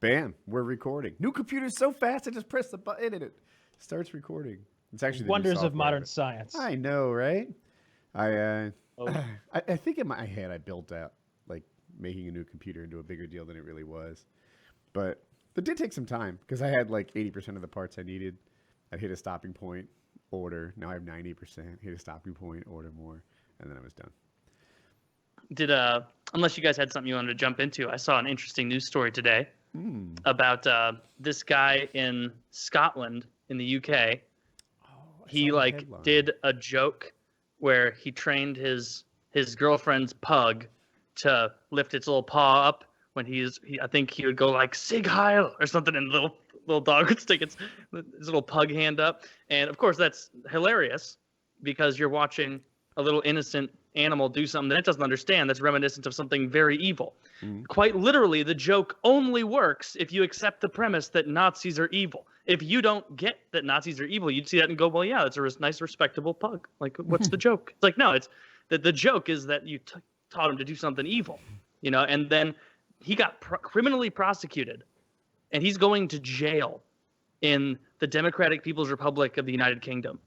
Bam, we're recording. New computer's so fast, I just press the button and it starts recording. It's actually the Wonders new of modern software. science. I know, right? I Oh. I think in my head I built out like making a new computer into a bigger deal than it really was. But that did take some time because I had like 80% of the parts I needed. I'd hit a stopping point, order. Now I have 90%, hit a stopping point, order more, and then I was done. Unless you guys had something you wanted to jump into, I saw an interesting news story today about this guy in Scotland in the UK. He did a joke where he trained his girlfriend's pug to lift its little paw up when I think he would go like Sig Heil or something, and the little dog would stick its little pug hand up. And of course that's hilarious because you're watching a little innocent animal do something that it doesn't understand that's reminiscent of something very evil. Quite literally, the joke only works if you accept the premise that Nazis are evil. If you don't get that Nazis are evil, you'd see that and go, well, yeah, it's a nice, respectable pug. Like, what's the joke? It's like, no, it's that the joke is that you taught him to do something evil, and then he got criminally prosecuted, and he's going to jail in the Democratic People's Republic of the United Kingdom.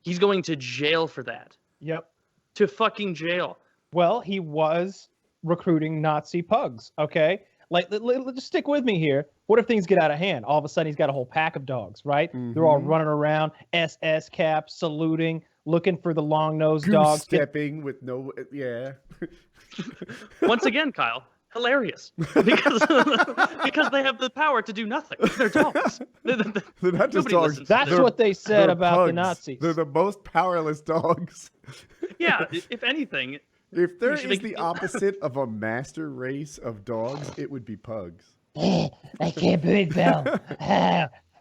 He's going to jail for that. Yep. To fucking jail. Well, he was recruiting Nazi pugs, okay? Like, just stick with me here. What if things get out of hand? All of a sudden, he's got a whole pack of dogs, right? Mm-hmm. They're all running around, SS caps, saluting, looking for the long-nosed dogs. Stepping with no, yeah. Once again, Kyle, hilarious. Because they have the power to do nothing. They're dogs. They're not just dogs. That's what they said about pugs. The Nazis. They're the most powerless dogs. Yeah, if anything. If there is the opposite of a master race of dogs, it would be pugs. I can't breathe, Bill.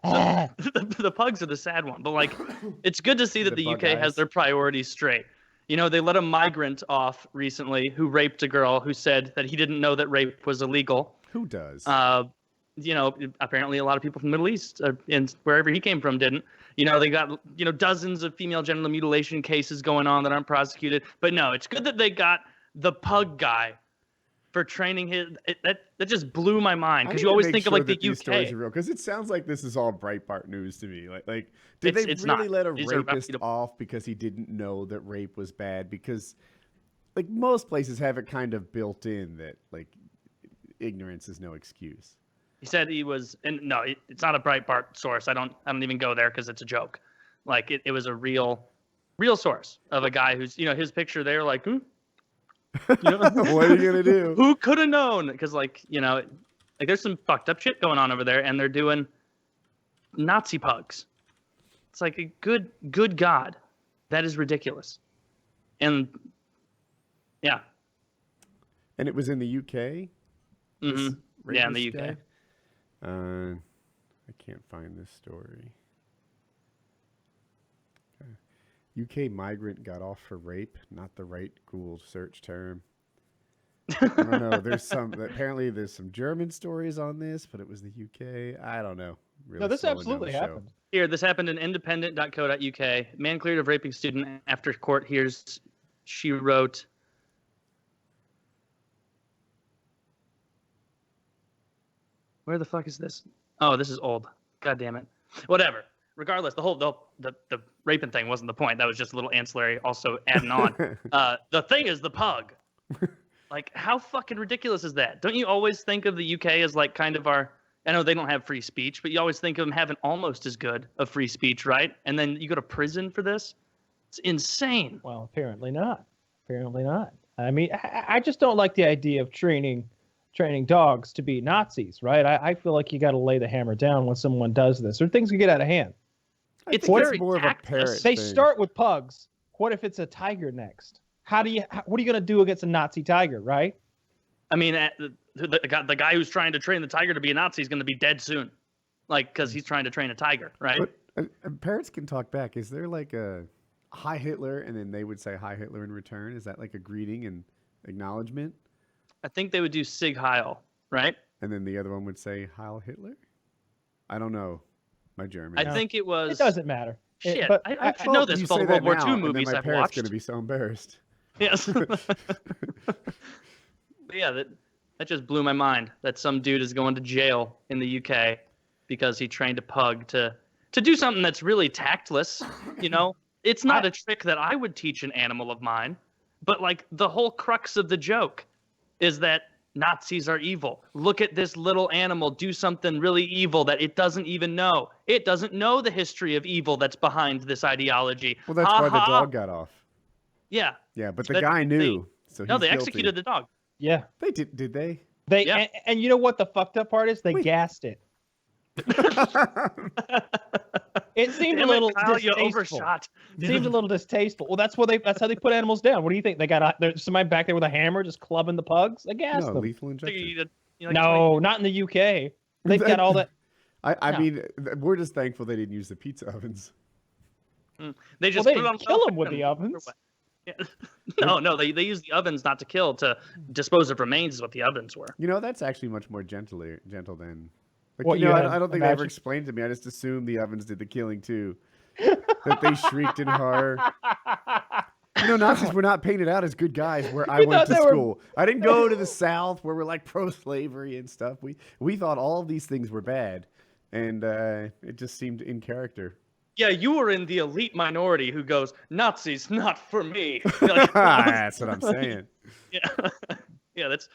The pugs are the sad one, but like, it's good to see that the UK has their priorities straight. They let a migrant off recently who raped a girl who said that he didn't know that rape was illegal. Who does? Apparently a lot of people from the Middle East and wherever he came from didn't. They got, dozens of female genital mutilation cases going on that aren't prosecuted. But no, it's good that they got the pug guy for training his. That just blew my mind because you always think of like the UK. Because it sounds like this is all Breitbart news to me. Like did they really let a rapist off because he didn't know that rape was bad? Because like most places have it kind of built in that like ignorance is no excuse. He said he was, and no, it's not a Breitbart source. I don't even go there because it's a joke. Like it was a real source of a guy who's, his picture there, like, what are you gonna do? Who could have known? Because like there's some fucked up shit going on over there, and they're doing Nazi pugs. It's like a good God, that is ridiculous. And yeah. And it was in the UK. Mm-hmm. Yeah, in the UK. Guy? I can't find this story. UK migrant got off for rape, not the right Google search term. I don't know. Apparently there's some German stories on this, but it was the UK. I don't know. Really no, this absolutely happened. Here, this happened in independent.co.uk. Man cleared of raping student after court hears she wrote. Where the fuck is this? Oh, this is old. God damn it. Whatever. Regardless, the raping thing wasn't the point. That was just a little ancillary, also adding on. The thing is the pug. Like, how fucking ridiculous is that? Don't you always think of the UK as like kind of our... I know they don't have free speech, but you always think of them having almost as good of free speech, right? And then you go to prison for this? It's insane. Well, apparently not. Apparently not. I mean, I just don't like the idea of training dogs to be Nazis, right? I feel like you got to lay the hammer down when someone does this, or things can get out of hand. It's very more of a parrot They thing. start with pugs. What if it's a tiger next? What are you going to do against a Nazi tiger, right? I mean, the guy who's trying to train the tiger to be a Nazi is going to be dead soon, like because he's trying to train a tiger, right? But parrots can talk back. Is there like a "Hi Hitler" and then they would say "Hi Hitler" in return? Is that like a greeting and acknowledgement? I think they would do Sig Heil, right? And then the other one would say Heil Hitler? I don't know. My German. I think it was... It doesn't matter. Shit, I should know this with all the World War II movies I've watched. My parents going to be so embarrassed. Yes. But yeah, That just blew my mind. That some dude is going to jail in the UK because he trained a pug to do something that's really tactless. You know, it's not a trick that I would teach an animal of mine, but like the whole crux of the joke is that Nazis are evil. Look at this little animal do something really evil that it doesn't even know. It doesn't know the history of evil that's behind this ideology. Well, that's why the dog got off. Yeah. Yeah, but the guy knew. No, they executed the dog. Yeah. They did. Did they? And you know what the fucked up part is? They gassed it. It seemed a little distasteful. It seemed a little distasteful. Well, that's how they put animals down. What do you think? They got somebody back there with a hammer just clubbing the pugs? They gassed them. Lethal injection. No, not in the UK. They've got all that. I mean, we're just thankful they didn't use the pizza ovens. They just they didn't kill them with the ovens. Yeah. No, they use the ovens not to kill, to dispose of remains is what the ovens were. You know, that's actually much more gentle than. Like, What, I don't think they ever explained to me. I just assumed the ovens did the killing too. That they shrieked in horror. Nazis were not painted out as good guys where I went to school. I didn't go to the South where we're like pro-slavery and stuff. We thought all of these things were bad, and it just seemed in character. Yeah, you were in the elite minority who goes, Nazis, not for me. Like, that's what I'm saying. Yeah, that's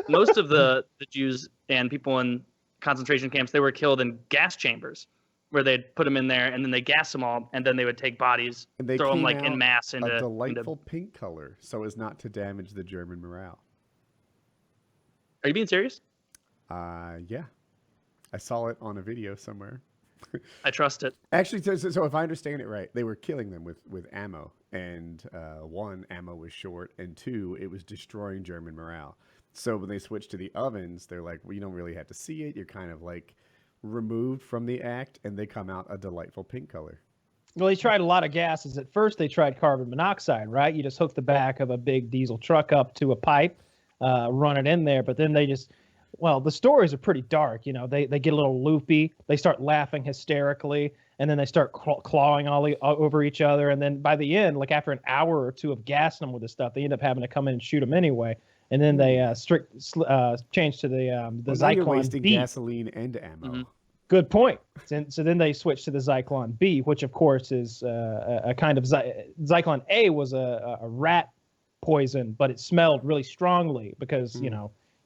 most of the Jews and people in concentration camps, they were killed in gas chambers where they'd put them in there and then they gas them all, and then they would take bodies, and they throw them like in mass into a delightful pink color so as not to damage the German morale. Are you being serious? Yeah. I saw it on a video somewhere. I trust it. Actually, so if I understand it right, they were killing them with ammo, and one, ammo was short, and two, it was destroying German morale. So when they switched to the ovens, they're like, well, you don't really have to see it. You're kind of like removed from the act, and they come out a delightful pink color. Well, they tried a lot of gases. At first, they tried carbon monoxide, right? You just hook the back of a big diesel truck up to a pipe, run it in there, but then they just... Well, the stories are pretty dark. They get a little loopy. They start laughing hysterically, and then they start clawing all over each other. And then by the end, like after an hour or two of gassing them with this stuff, they end up having to come in and shoot them anyway. And then they change to the Zyklon you're wasting B. gasoline and ammo. Mm-hmm. Good point. So then they switch to the Zyklon B, which of course is a kind of Zyklon A was a rat poison, but it smelled really strongly because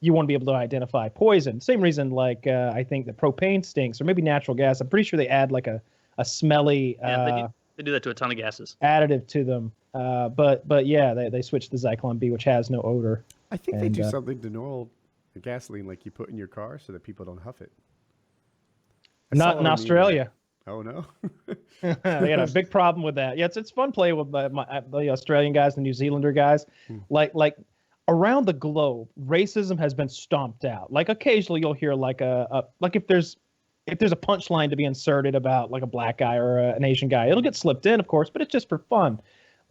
you want to be able to identify poison. Same reason, like I think the propane stinks, or maybe natural gas. I'm pretty sure they add like a smelly. They do that to a ton of gases. Additive to them. But yeah, they switched to Zyklon B, which has no odor. I think they do something to normal gasoline, like you put in your car, so that people don't huff it. Not in Australia. Oh no. They had a big problem with that. Yeah, it's fun playing with the Australian guys, the New Zealander guys, like. Around the globe, racism has been stomped out. Like occasionally you'll hear like if there's a punchline to be inserted about like a black guy or an Asian guy, it'll get slipped in, of course, but it's just for fun.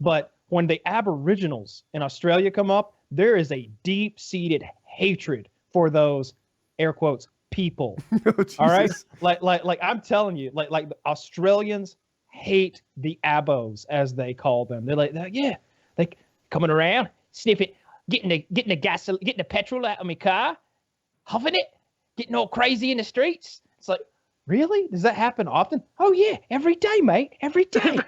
But when the Aboriginals in Australia come up, there is a deep-seated hatred for those air quotes people. Oh, all right, like I'm telling you, like the Australians hate the abos as they call them. They're like coming around sniffing. Getting the gasoline, getting the petrol out of my car, huffing it, getting all crazy in the streets. It's like, really? Does that happen often? Oh yeah, every day, mate, every day.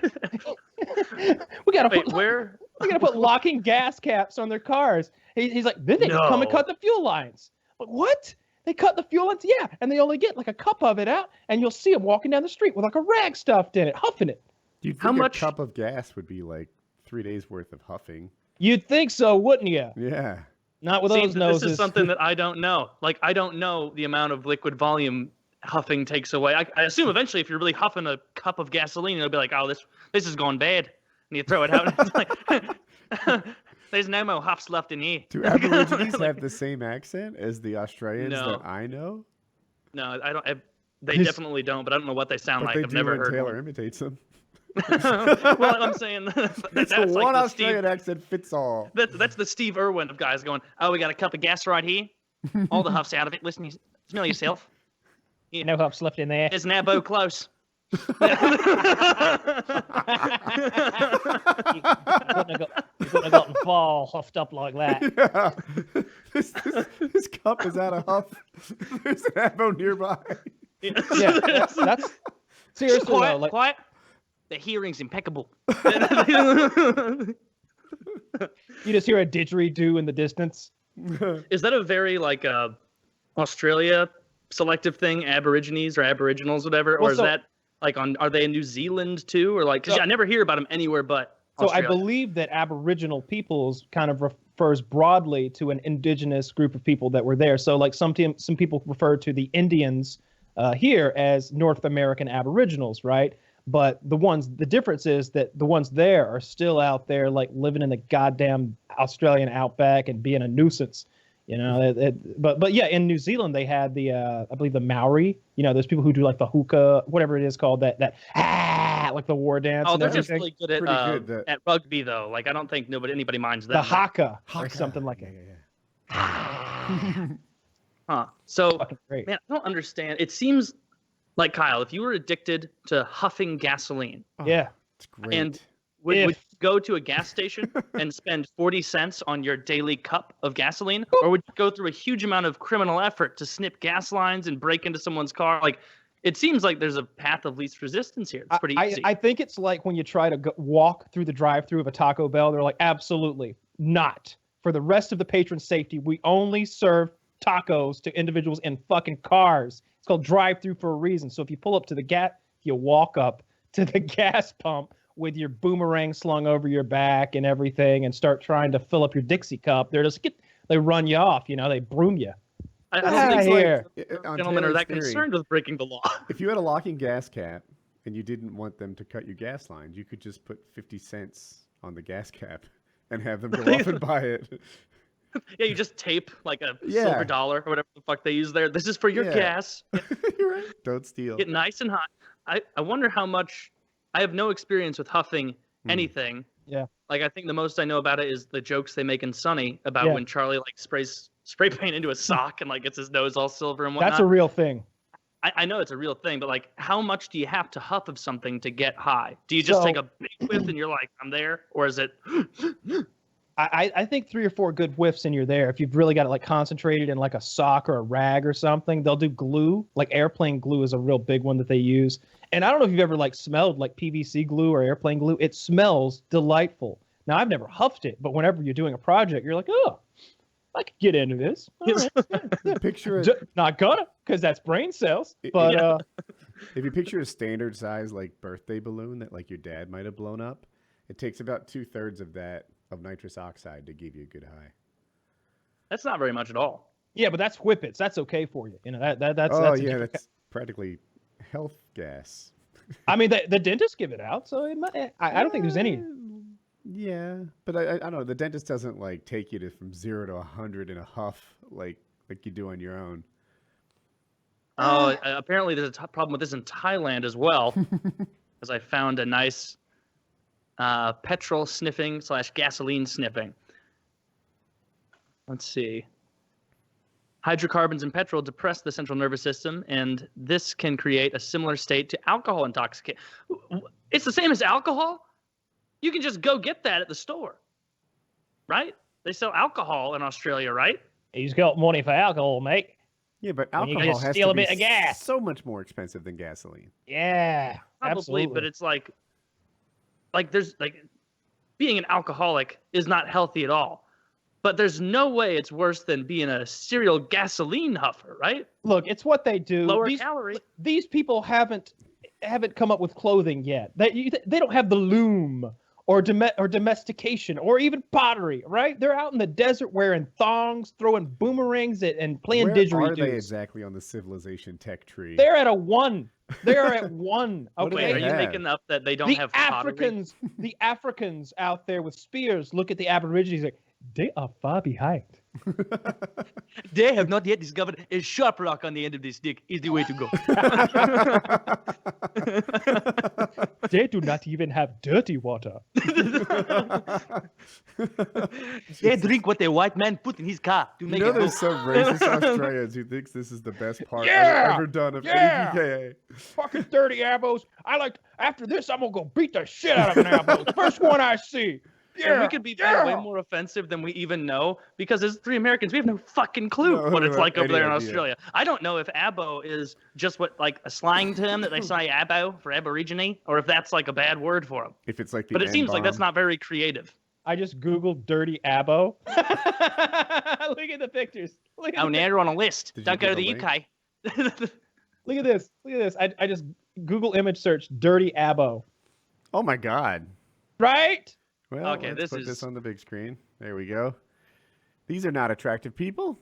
we gotta put locking gas caps on their cars. He's like, then they come and cut the fuel lines. Like, what? They cut the fuel lines? Yeah, and they only get like a cup of it out, and you'll see them walking down the street with like a rag stuffed in it, huffing it. Do you think a cup of gas would be like 3 days worth of huffing? You'd think so, wouldn't you? Yeah. Not with those noses. This is something that I don't know. Like, I don't know the amount of liquid volume huffing takes away. I assume eventually if you're really huffing a cup of gasoline, it'll be like, oh, this is going bad. And you throw it out. And it's like, there's no more huffs left in here. Do Aborigines have the same accent as the Australians that I know? No, I don't. They definitely don't, but I don't know what they sound like. I've never heard Taylor imitates them. Well, I'm saying that's the one Australian accent fits all. That's the Steve Irwin of guys going, oh, we got a cup of gas right here. All the huffs out of it. Listen, smell yourself. Yeah. No huffs left in there. There's an abo close. You couldn't have gotten far huffed up like that. Yeah. This cup is out of huff. There's an ammo nearby. Yeah, that's seriously quiet, though, like, quiet. The hearing's impeccable. you just hear a didgeridoo in the distance. Is that a very like Australia selective thing, Aborigines or Aboriginals, whatever, or Well, is so- that like are they in New Zealand too, or like? 'Cause So- I never hear about them anywhere but So I Australia. believe that Aboriginal peoples kind of refers broadly to an indigenous group of people that were there. So like some people refer to the Indians here as North American Aboriginals, right? But the difference is that the ones there are still out there like living in the goddamn Australian outback and being a nuisance. You know, but yeah, in New Zealand they had the I believe the Maori. You know, those people who do like the hookah, whatever it is called, that like the war dance. Oh, and they're just everything. really good at Pretty good, at rugby though. Like I don't think anybody minds them. The haka or Haka. something like that. Yeah. Huh. So Fucking great. man, I don't understand. It seems like Kyle, if you were addicted to huffing gasoline, Oh, Yeah. it's great. And would you If- go to a gas station and spend 40 cents on your daily cup of gasoline? Or would you go through a huge amount of criminal effort to snip gas lines and break into someone's car? Like, it seems like there's a path of least resistance here. It's pretty easy. I think it's like when you try to walk through the drive-through of a Taco Bell, they're like, absolutely not. For the rest of the patron safety, we only serve tacos to individuals in fucking cars. It's called drive-through for a reason. So if you pull up to the gas, you walk up to the gas pump with your boomerang slung over your back and everything and start trying to fill up your Dixie cup, they run you off, you know, they broom you. I Outta don't think here. On gentlemen are Taylor's that theory, concerned with breaking the law. If you had a locking gas cap and you didn't want them to cut your gas lines, you could just put 50 cents on the gas cap and have them go off and buy it. Yeah, you just tape like a Yeah. silver dollar or whatever the fuck they use there. This is for your Yeah. gas. You're right. Don't steal. Get nice and hot. I wonder how much. I have no experience with huffing anything. Yeah. Like I think the most I know about it is the jokes they make in Sunny about Yeah. when Charlie like sprays spray paint into a sock and like gets his nose all silver and whatnot. That's a real thing. I know it's a real thing, but like how much do you have to huff of something to get high? Do you just So- take a big whiff and you're like, I'm there? Or is it I think 3 or 4 good whiffs and you're there. If you've really got it like concentrated in like a sock or a rag or something, they'll do glue. Like airplane glue is a real big one that they use. And I don't know if you've ever like smelled like PVC glue or airplane glue. It smells delightful. Now I've never huffed it, but whenever you're doing a project, you're like, oh, I could get into this. All right. Picture it. Not gonna, because that's brain cells. It- But Yeah. If you picture a standard size like birthday balloon that like your dad might have blown up, it takes about 2/3 of that of nitrous oxide to give you a good high. that's not very much at all. yeah, but that's whippets. That's okay for you. You know that's Oh that's a yeah, different that's practically health gas. I mean, the dentists give it out, so I don't think there's any. Yeah, but I don't know. The dentist doesn't like take you from 0 to 100 in a huff like you do on your own. Oh, apparently there's a problem with this in Thailand as well, because I found a nice petrol sniffing / gasoline sniffing. Let's see. Hydrocarbons in petrol depress the central nervous system, and this can create a similar state to alcohol intoxication. It's the same as alcohol? You can just go get that at the store, right? They sell alcohol in Australia, right? He's got money for alcohol, mate. Yeah, but When you alcohol just has steal to a be bit of gas. so much more expensive than gasoline. Yeah, Probably, absolutely. but it's like there's like being an alcoholic is not healthy at all. But there's no way it's worse than being a serial gasoline huffer, right? Look, it's what they do. Lower these, calorie. these people haven't come up with clothing yet. They don't have the loom or domestication or even pottery, right? They're out in the desert wearing thongs, throwing boomerangs and playing Where didgeridoos. are they exactly on the civilization tech tree? They're at a 1. They're at 1. What do Okay. Wait, are you have? making up that they don't The have pottery? the Africans out there with spears look at the Aborigines like they are far behind. They have not yet discovered a sharp rock on the end of this stick is the way to go. They do not even have dirty water. They drink what the white man put in his car to You make know it there's go. some racist Australians who thinks this is the best part Yeah! ever done of Yeah! any PKA. Fucking dirty abos. After this, I'm gonna go beat the shit out of an abo. First one I see. Yeah, And we could be way more offensive than we even know because as 3 Americans, we have no fucking clue No, what it's no, like over any there in idea. Australia. I don't know if abo is just what like a slang term that they say abo for aborigine, or if that's like a bad word for them. If it's like the But it seems like that's N-bomb. not very creative. I just googled dirty abo. Look at the pictures. Look at Oh, the now you're on a list. Did you Don't go to get the the UK. Look at this. Look at this. I just Google image search dirty abo. Oh my God. Right? Well, Okay, let's this put is- this on the big screen. There we go. These are not attractive people.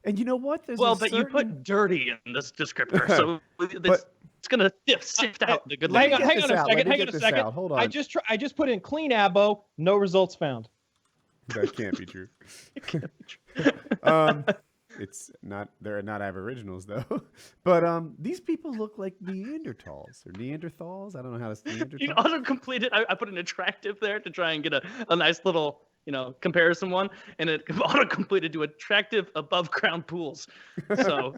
And you know what? There's Well, a but you certain... put dirty in this descriptor, so it's gonna sift out the good Hang looking. on, get this out. Let me hang get on a this second. out. Hold on. I just put in clean abo, no results found. That can't be true. It's not. They're not Aboriginals though. But these people look like Neanderthals or Neanderthals. I don't know how to say Neanderthal. You auto-completed. I put an attractive there to try and get a nice little, comparison one, and it auto-completed to attractive above-ground pools. So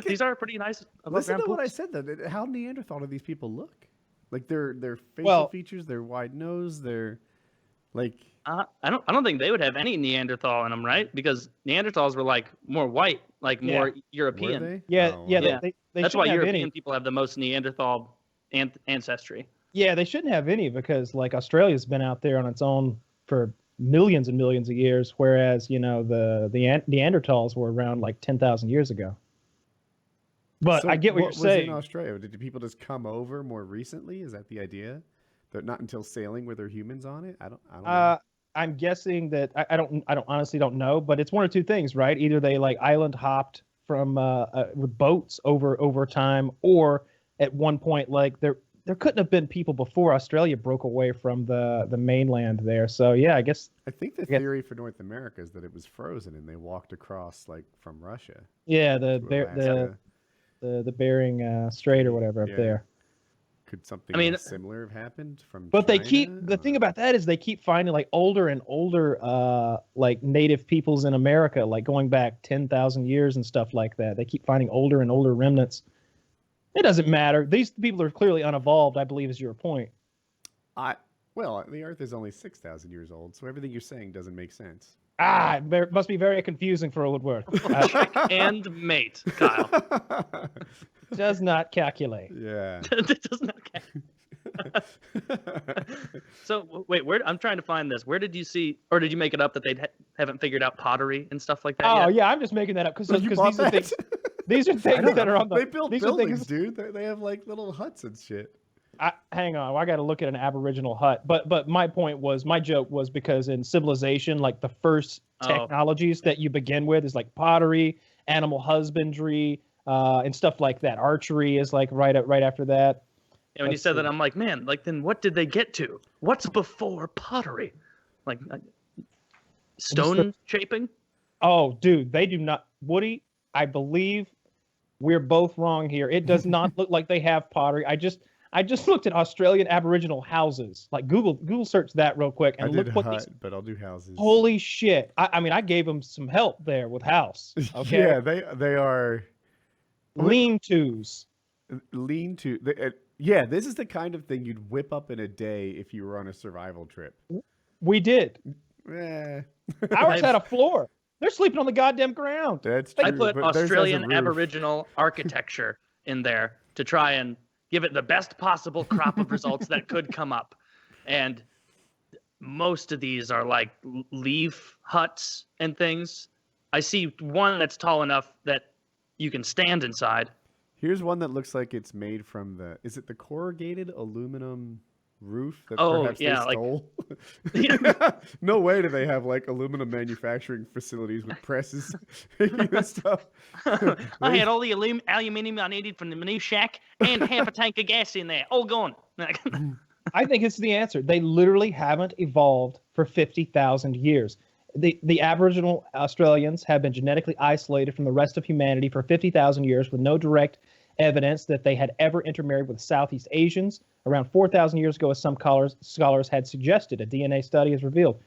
these are pretty nice Listen above-ground to what I pools. said though. How Neanderthal do these people look? Like their facial Well- features, their wide nose, their like. I don't think they would have any Neanderthal in them, right? Because Neanderthals were like more white, like more Were European. they? Yeah, Oh, yeah, wow. they That's why shouldn't have European any. people have the most Neanderthal ancestry. Yeah, they shouldn't have any because like Australia's been out there on its own for millions and millions of years, whereas the Neanderthals were around like 10,000 years ago. But So I get what you're was saying. in Australia? Did people just come over more recently? Is that the idea? They're not until sailing were there humans on it? I don't know. I'm guessing that I don't honestly don't know, but it's one or two things, right? Either they like island hopped from with boats over time, or at one point like there couldn't have been people before Australia broke away from the mainland there. So yeah, I guess I think the guess- theory for North America is that it was frozen and they walked across like from Russia. yeah to Alaska. the Bering Strait or whatever up Yeah. there. Could something I mean- similar have happened from But they China? keep the thing about that is they keep finding like older and older like native peoples in America, like going back 10,000 years and stuff like that. They keep finding older and older remnants. It doesn't matter. These people are clearly unevolved, I believe is your point. Well, the Earth is only 6,000 years old, so everything you're saying doesn't make sense. It must be very confusing for a woodwork. And mate, Kyle. Does not calculate. Yeah. That does not count. So wait, I'm trying to find this. Where did you see, or did you make it up that they haven't figured out pottery and stuff like that Oh yet? yeah, I'm just making that up because You bought these are that? things. These are I things don't that know. are on the. They build these are buildings, things, dude. They have like little huts and shit. Hang on, I got to look at an Aboriginal hut. But my point was, my joke was because in civilization, like the first technologies that you begin with is like pottery, animal husbandry, and stuff like that. Archery is like right after that. And when you Let's said see. that, I'm like, man, like then what did they get to? What's before pottery? Like stone shaping? Oh, dude, they do not. Woody, I believe we're both wrong here. It does not look like they have pottery. I just looked at Australian Aboriginal houses. Like Google search that real quick and I look did what hut, these. but I'll do houses. Holy shit! I mean, I gave them some help there with house. Okay, Yeah, they are lean-tos. lean to. Yeah, this is the kind of thing you'd whip up in a day if you were on a survival trip. We did. Eh. Ours had a floor. They're sleeping on the goddamn ground. That's true. I put but theirs has a Australian roof. Aboriginal architecture in there to try and give it the best possible crop of results that could come up. And most of these are like leaf huts and things. I see one that's tall enough that you can stand inside. Here's one that looks like it's made from is it the corrugated aluminum roof that Oh, perhaps yeah, they like- stole? No way do they have like aluminum manufacturing facilities with presses making this stuff. I had all the aluminium I needed from the new shack and half a tank of gas in there. All gone. I think it's the answer. They literally haven't evolved for 50,000 years. The Aboriginal Australians have been genetically isolated from the rest of humanity for 50,000 years with no direct evidence that they had ever intermarried with Southeast Asians, around 4,000 years ago, as some scholars had suggested. A DNA study has revealed.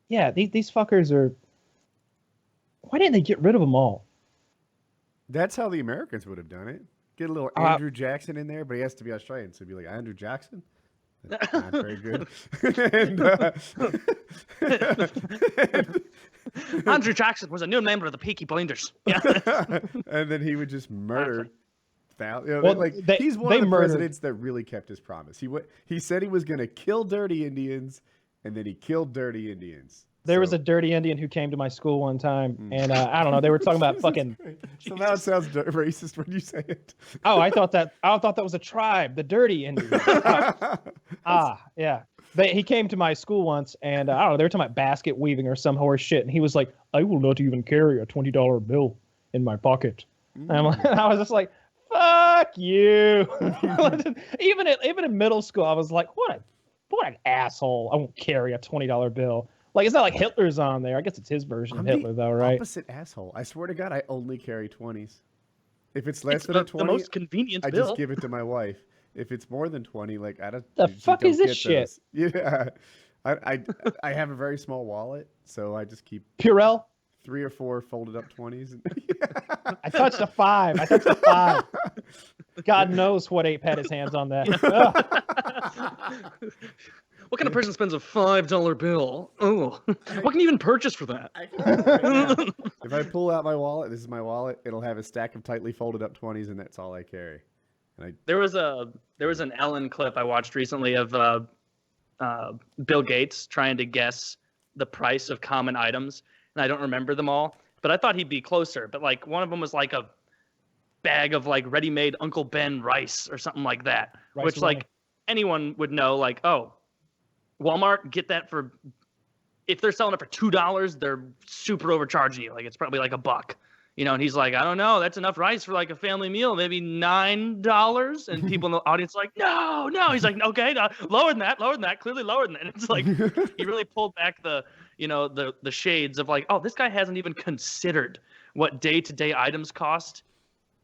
Yeah, these fuckers are. Why didn't they get rid of them all? That's how the Americans would have done it. Get a little Andrew Jackson in there, but he has to be Australian, so it'd be like Andrew Jackson. That's not very good. Andrew Jackson was a new member of the Peaky Blinders. Yeah. And then he would just murder. He's one they of the murdered. presidents that really kept his promise. He said he was going to kill dirty Indians, and then he killed dirty Indians. There was a dirty Indian who came to my school one time, and I don't know. They were talking about fucking. So now it sounds racist when you say it. Oh, I thought that was a tribe, the dirty Indians. Yeah. He came to my school once, and I don't know. They were talking about basket weaving or some horse shit, and he was like, "I will not even carry a $20 bill in my pocket." And I was just like, "Fuck you!" even in middle school, I was like, "What an asshole! I won't carry a $20 bill." Like, it's not like Hitler's on there. I guess it's his version of Hitler, though, right? Opposite asshole. I swear to God, I only carry 20s. If it's less than a 20, the most convenient I bill. just give it to my wife. If it's more than 20, like I don't. The fuck is this shit? Yeah, I have a very small wallet, so I just keep Purell. 3 or 4 folded up 20s. I touched a 5. God knows what ape had his hands on that. What kind of person spends a $5 bill? Oh, what can you even purchase for that? If I pull out my wallet, this is my wallet. It'll have a stack of tightly folded up 20s, and that's all I carry. There was an Ellen clip I watched recently of Bill Gates trying to guess the price of common items, and I don't remember them all, but I thought he'd be closer. But like one of them was like a bag of like ready-made Uncle Ben rice or something like that, which like anyone would know. Like, oh, Walmart, get that for, if they're selling it for $2, they're super overcharging you. Like it's probably like $1, you know. And he's like, I don't know, that's enough rice for like a family meal, maybe $9. And people in the audience are like, no. He's like, okay, no, lower than that, clearly lower than that. And it's like he really pulled back the shades of like, oh, this guy hasn't even considered what day-to-day items cost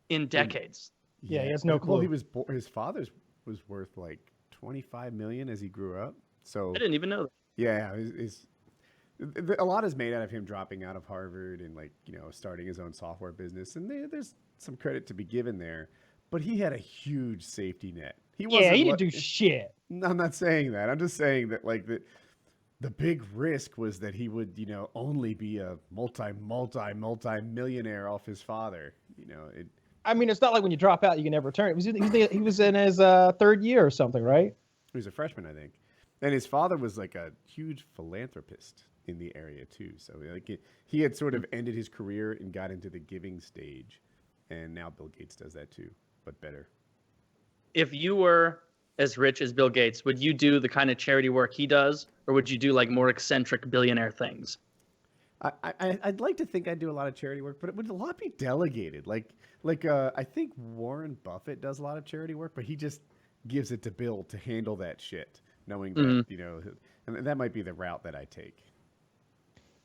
in decades. Yeah, he has no clue. Well, his father's was worth like $25 million as he grew up. So I didn't even know that. Yeah, a lot is made out of him dropping out of Harvard and like, you know, starting his own software business, and there's some credit to be given there. But he had a huge safety net. He didn't do shit. No, I'm not saying that. I'm just saying that like the big risk was that he would, you know, only be a multi-millionaire off his father. You know, I mean, it's not like when you drop out, you can never return. He was in his third year or something, right? He was a freshman, I think. And his father was like a huge philanthropist in the area too. So like he had sort of ended his career and got into the giving stage. And now Bill Gates does that too, but better. If you were as rich as Bill Gates, would you do the kind of charity work he does, or would you do like more eccentric billionaire things? I'd like to think I'd do a lot of charity work, but it would a lot be delegated. Like I think Warren Buffett does a lot of charity work, but he just gives it to Bill to handle that shit, knowing that, you know, and that might be the route that I take.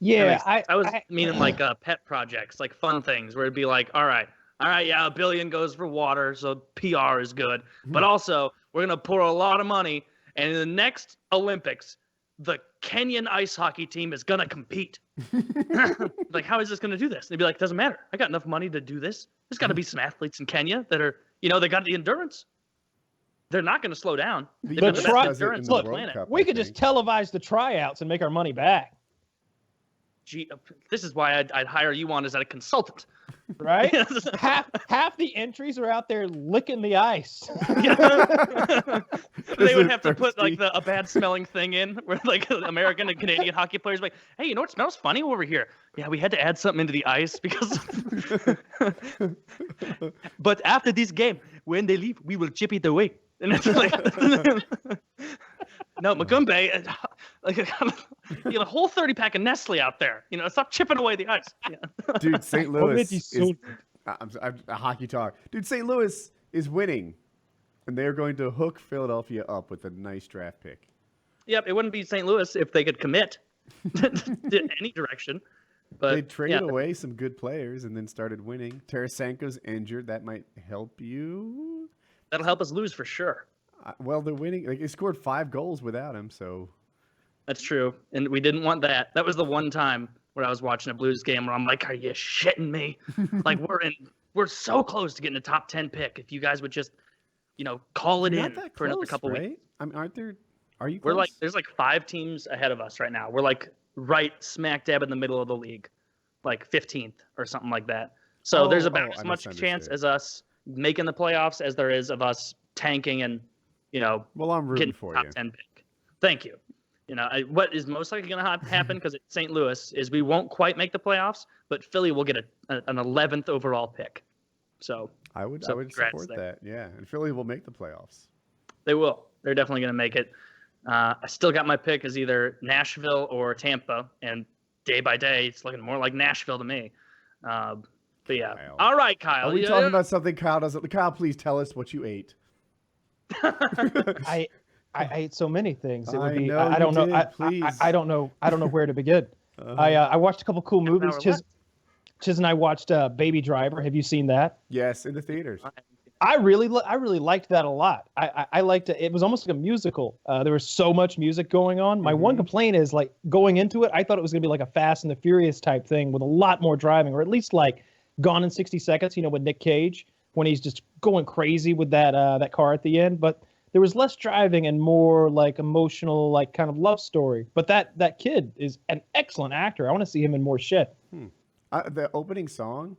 Yeah, I was meaning like pet projects, like fun things where it'd be like, all right, yeah, $1 billion goes for water, so PR is good, but also we're gonna pour a lot of money, and in the next Olympics, the Kenyan ice hockey team is gonna compete. Like, how is this gonna do this? And they'd be like, doesn't matter. I got enough money to do this. There's got to be some athletes in Kenya that are, you know, they got the endurance. They're not going to slow down. They've got the best endurance on the planet. We could just televise the tryouts and make our money back. Gee, this is why I'd hire you on as a consultant. Right? half the entries are out there licking the ice. They would have to put like a bad smelling thing in where like American and Canadian hockey players be like, hey, you know what smells funny over here? Yeah, we had to add something into the ice because but after this game, when they leave, we will chip it away. And it's like no, Magumbe, like you know, a whole 30-pack of Nestle out there. You know, stop chipping away the ice. Yeah. Dude, St. Louis is I'm a hockey talk. Dude, St. Louis is winning, and they're going to hook Philadelphia up with a nice draft pick. Yep, it wouldn't be St. Louis if they could commit to any direction. But they traded away some good players and then started winning. Tarasenko's injured. That might help you. That'll help us lose for sure. Well, they're winning. Like, they scored 5 goals without him, so. That's true, and we didn't want that. That was the one time where I was watching a Blues game where I'm like, "Are you shitting me? Like we're so close to getting a top 10 pick. If you guys would just, call it You're in not that for another close, couple right? weeks." I mean, aren't there? Are you We're close? like, there's like 5 teams ahead of us right now. We're like right smack dab in the middle of the league, like 15th or something like that. So there's about I as much chance misunderstood. as us making the playoffs as there is of us tanking and, Well, I'm rooting getting for top you. 10 pick. Thank you. What is most likely going to happen because it's St. Louis is we won't quite make the playoffs, but Philly will get an 11th overall pick. So I would congrats support there. that. Yeah, and Philly will make the playoffs. They will. They're definitely going to make it. I still got my pick as either Nashville or Tampa, and day by day, it's looking more like Nashville to me. But yeah. Kyle. All right, Kyle. Are we talking about something Kyle doesn't? Kyle, please tell us what you ate. I ate so many things. It would I be. know I you don't know. did, please. I don't know. I don't know where to begin. I watched a couple cool movies. Chiz and I watched Baby Driver. Have you seen that? Yes, in the theaters. I really liked that a lot. I liked it. It was almost like a musical. There was so much music going on. My one complaint is like going into it, I thought it was gonna be like a Fast and the Furious type thing with a lot more driving, or at least like Gone in 60 Seconds. With Nick Cage when he's just going crazy with that car at the end. But there was less driving and more like emotional, like kind of love story. But that kid is an excellent actor. I want to see him in more shit. The opening song,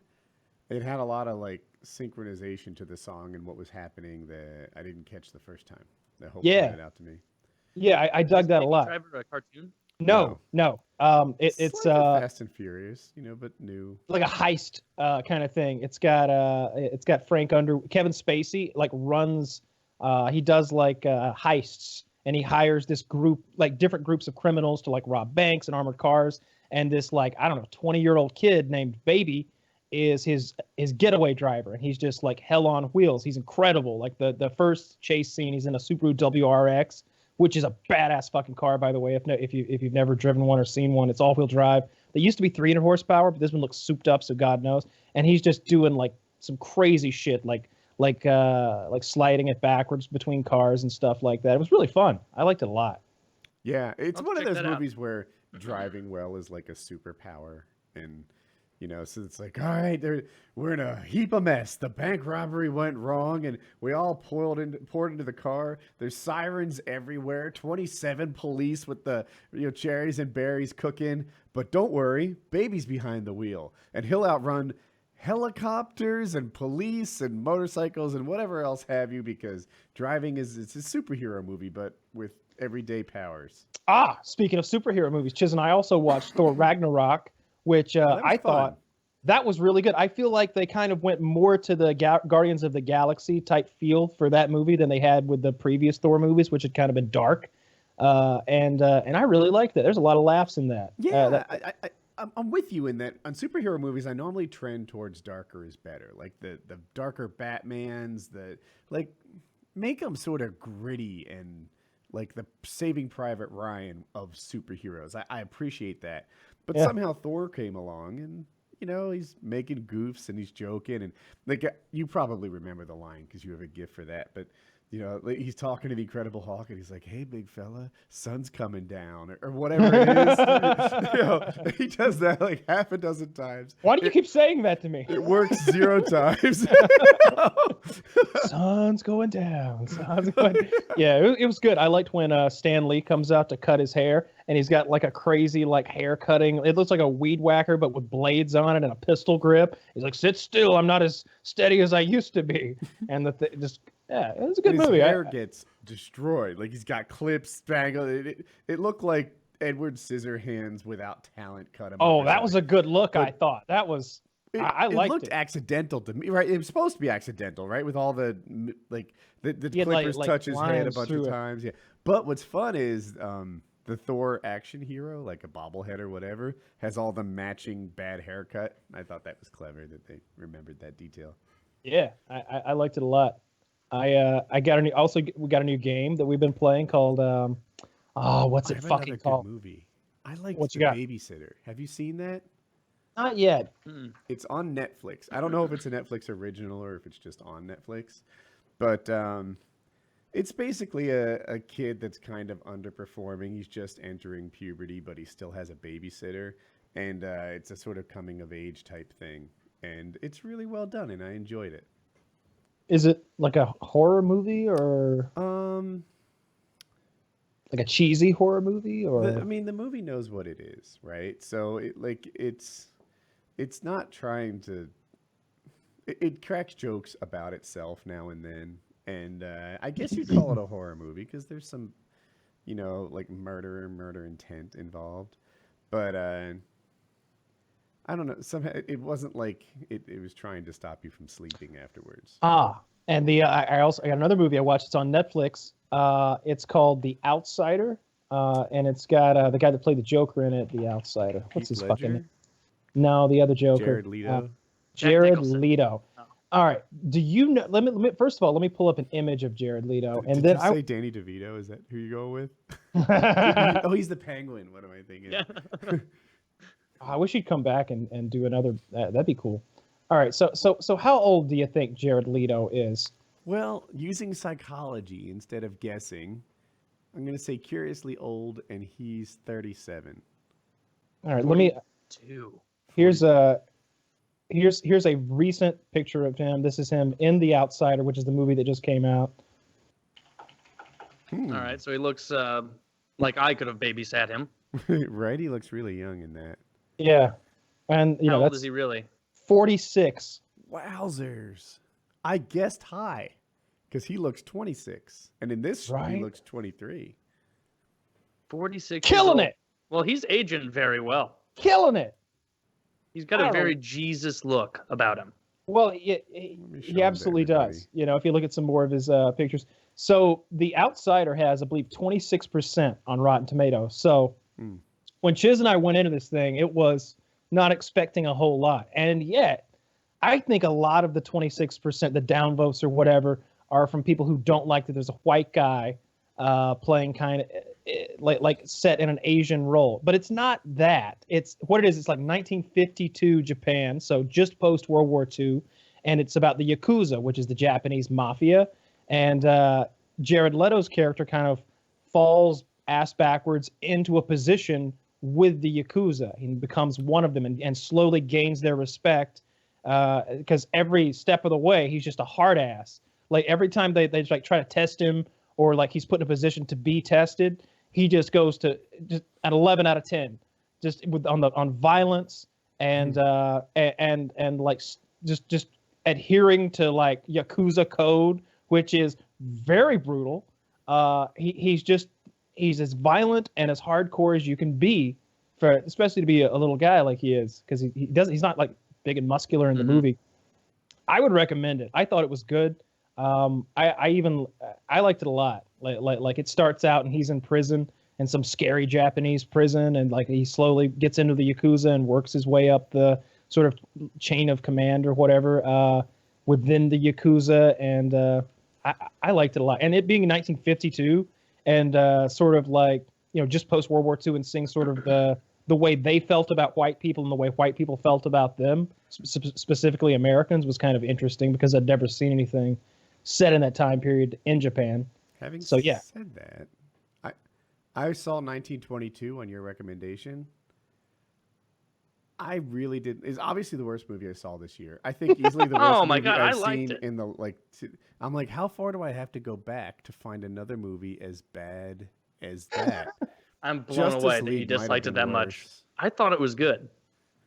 it had a lot of like synchronization to the song and what was happening that I didn't catch the first time. That hope pointed out to me. Yeah, I dug that a lot. Driver a cartoon? No. It's like a Fast and Furious, but new. Like a heist kind of thing. It's got Kevin Spacey like runs. He does like heists, and he hires this group, like different groups of criminals to like rob banks and armored cars. And this like 20-year-old kid named Baby is his getaway driver, and he's just like hell on wheels. He's incredible. Like the first chase scene, he's in a Subaru WRX, which is a badass fucking car, by the way. If you've never driven one or seen one, it's all-wheel drive. They used to be 300 horsepower, but this one looks souped up, so God knows. And he's just doing like some crazy shit, like sliding it backwards between cars and stuff like that. It was really fun. I liked it a lot. Yeah, it's I'll one of check those that out. movies where driving well is like a superpower, and so it's like, all right, we're in a heap of mess. The bank robbery went wrong, and we all poured into the car. There's sirens everywhere. 27 police with the cherries and berries cooking. But don't worry, Baby's behind the wheel, and he'll outrun helicopters and police and motorcycles and whatever else have you, because driving it's a superhero movie, but with everyday powers. Speaking of superhero movies, Chiz and I also watched Thor Ragnarok, which I thought that was really good. I feel like they kind of went more to the Guardians of the Galaxy type feel for that movie than they had with the previous Thor movies, which had kind of been dark. And I really liked it. There's a lot of laughs in that. Yeah, I'm with you in that. On superhero movies, I normally trend towards darker is better. Like the darker Batmans, make them sort of gritty and like the Saving Private Ryan of superheroes. I appreciate that. But somehow Thor came along and, he's making goofs and he's joking. And like, you probably remember the line because you have a gift for that. But, he's talking to the Incredible Hulk and he's like, hey, big fella, sun's coming down or whatever it is. He does that like half a dozen times. Why do you keep saying that to me? It works 0 times. Sun's going down. Yeah, it was good. I liked when Stan Lee comes out to cut his hair, and he's got like a crazy like hair cutting. It looks like a weed whacker, but with blades on it and a pistol grip. He's like, "Sit still. I'm not as steady as I used to be." And it was a good movie. His hair gets destroyed. Like he's got clips spangled. It looked like Edward Scissorhands without talent cut him. Oh, that was a good look. But I thought that was. I liked it. It looked accidental to me, right? It was supposed to be accidental, right? With all the Clippers touch his head a bunch of times. Yeah. But what's fun is the Thor action hero, like a bobblehead or whatever, has all the matching bad haircut. I thought that was clever that they remembered that detail. Yeah, I liked it a lot. We got a new game that we've been playing called what's it fucking called? Good movie. I liked What you The got? Babysitter. Have you seen that? Not yet. It's on Netflix. I don't know if it's a Netflix original or if it's just on Netflix, but It's basically a kid that's kind of underperforming. He's just entering puberty, but he still has a babysitter, and it's a sort of coming of age type thing. And it's really well done, and I enjoyed it. Is it like a horror movie or like a cheesy horror movie or? I mean, the movie knows what it is, right? So it's not trying to. It cracks jokes about itself now and then, and I guess you'd call it a horror movie because there's some, like murder intent involved, but I don't know. Somehow it wasn't like it was trying to stop you from sleeping afterwards. And I got another movie I watched. It's on Netflix. It's called The Outsider, and it's got the guy that played the Joker in it. The Outsider. What's his fucking name? No, the other Joker. Jared Leto. Jared Leto. Oh. All right. Do you know? Let me first of all, let me pull up an image of Jared Leto, and Did then you say Danny DeVito? Is that who you go with? Oh, he's the Penguin. What am I thinking? Yeah. I wish he'd come back and do another. That'd be cool. All right. So how old do you think Jared Leto is? Well, using psychology instead of guessing, I'm going to say curiously old, and he's 37. All right. Let me. 42. Here's a recent picture of him. This is him in The Outsider, which is the movie that just came out. All right, so he looks like I could have babysat him. Right? He looks really young in that. Yeah, and How old that's is he really? 46. Wowzers. I guessed high because he looks 26. And in this, he looks 23. 46. Killing it. Well, he's aging very well. Killing it. He's got a very Jesus look about him. Well, he absolutely does. If you look at some more of his pictures. So The Outsider has, I believe, 26% on Rotten Tomatoes. So when Chiz and I went into this thing, it was not expecting a whole lot. And yet, I think a lot of the 26%, the downvotes or whatever, are from people who don't like that there's a white guy playing kind of like set in an Asian role. But it's not that. It's what it is. It's like 1952 Japan, so just post World War II, and it's about the Yakuza, which is the Japanese mafia. And Jared Leto's character kind of falls ass backwards into a position with the Yakuza. He becomes one of them and slowly gains their respect because every step of the way, he's just a hard ass. Like every time they just like try to test him or like he's put in a position to be tested, he just goes to just at 11 out of 10, just on violence and like just adhering to like Yakuza code, which is very brutal. He's as violent and as hardcore as you can be, especially to be a little guy like he is, because he's not like big and muscular in the movie. I would recommend it. I thought it was good. I liked it a lot. Like it starts out and he's in prison, in some scary Japanese prison, and like he slowly gets into the Yakuza and works his way up the sort of chain of command or whatever within the Yakuza, and I liked it a lot. And it being 1952 and sort of like just post World War II and seeing sort of the way they felt about white people and the way white people felt about them, specifically Americans, was kind of interesting because I'd never seen anything set in that time period in Japan. Having said that, I saw 1922 on your recommendation. I really did. It's obviously the worst movie I saw this year. I think easily the worst movie I've seen in the like. I'm like, how far do I have to go back to find another movie as bad as that? I'm blown away that you disliked it that much. I thought it was good.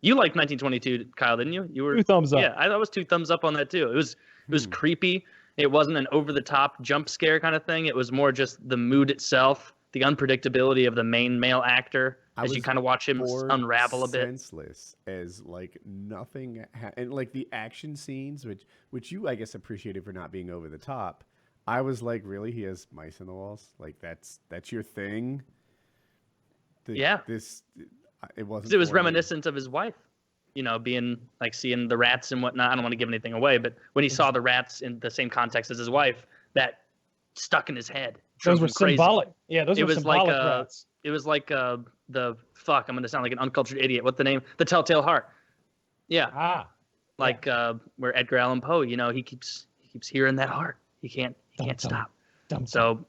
You liked 1922, Kyle, didn't you? You were 2 thumbs up. Yeah, I thought it was 2 thumbs up on that too. It was creepy. It wasn't an over-the-top jump scare kind of thing. It was more just the mood itself, the unpredictability of the main male actor as you kind of watch him unravel a bit. Senseless as like nothing, and like the action scenes, which you I guess appreciated for not being over the top. I was like, really, he has mice in the walls? Like that's your thing? It wasn't. It was reminiscent of his wife. Being like seeing the rats and whatnot. I don't want to give anything away, but when he saw the rats in the same context as his wife, that stuck in his head. Those were symbolic. Yeah, those were symbolic rats. It was like the fuck. I'm going to sound like an uncultured idiot. What's the name? The Telltale Heart. Yeah. Where Edgar Allan Poe, he keeps hearing that heart. He can't stop. So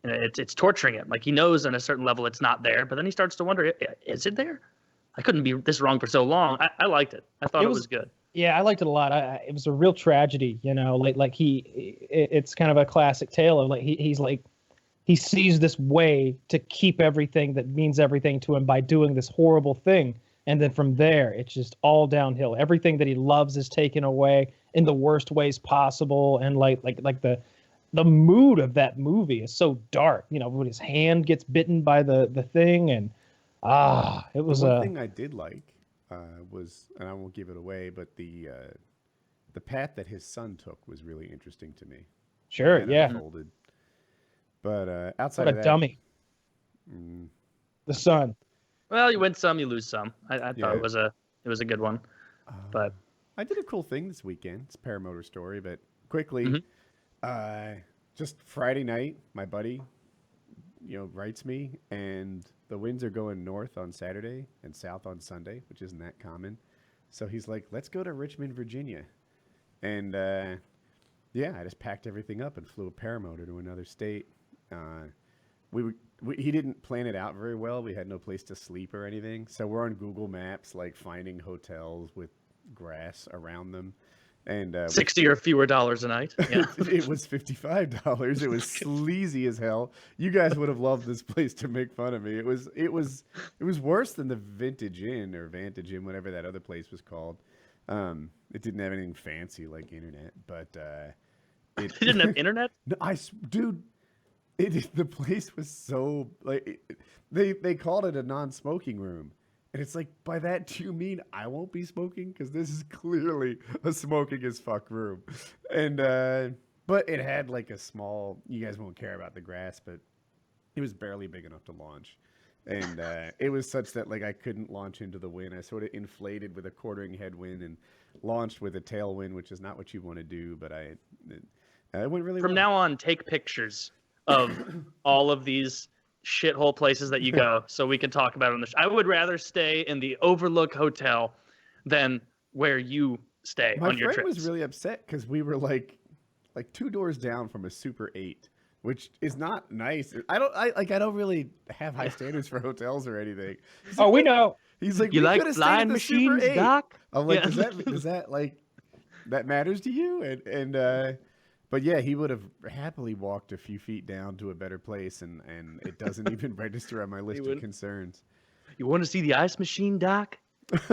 it's torturing him. Like he knows on a certain level it's not there, but then he starts to wonder, is it there? I couldn't be this wrong for so long. I liked it. I thought it was good. Yeah, I liked it a lot. It was a real tragedy, you know. It's kind of a classic tale of like he's like he sees this way to keep everything that means everything to him by doing this horrible thing, and then from there it's just all downhill. Everything that he loves is taken away in the worst ways possible, and like the mood of that movie is so dark. You know, when his hand gets bitten by the thing, and it was one thing I did like. Was, and I won't give it away, but the path that his son took was really interesting to me. Sure, yeah. Unfolded. But outside what of a that, dummy. The son. Well, you win some, you lose some. I thought it was a good one. But I did a cool thing this weekend. It's a paramotor story, but quickly, just Friday night, my buddy, writes me, and the winds are going north on Saturday and south on Sunday, which isn't that common. So he's like, let's go to Richmond, Virginia. And I just packed everything up and flew a paramotor to another state. He didn't plan it out very well. We had no place to sleep or anything. So we're on Google Maps, like finding hotels with grass around them. And $60 or fewer dollars a night. Yeah. It was $55. It was sleazy as hell. You guys would have loved this place to make fun of me. It was worse than the Vintage Inn or Vantage Inn, whatever that other place was called. It didn't have anything fancy like internet, but it didn't have internet. No, dude, the place was so like they called it a non-smoking room. And it's like, by that, do you mean I won't be smoking? Because this is clearly a smoking as fuck room. And, but it had like a small, you guys won't care about the grass, but it was barely big enough to launch. And it was such that like I couldn't launch into the wind. I sort of inflated with a quartering headwind and launched with a tailwind, which is not what you want to do. But it went really well. From now on, take pictures of all of these shithole places that you go so we can talk about it on the show. I would rather stay in the Overlook Hotel than where you stay on your trips. My friend was really upset because we were like 2 doors down from a Super 8, which is not nice. I don't really have high standards for hotels or anything. We know. He's like, you we like flying machines, Doc? I'm like, does that like that matters to you? And but yeah, he would have happily walked a few feet down to a better place, and it doesn't even register on my list of concerns. You want to see the ice machine, Doc? God,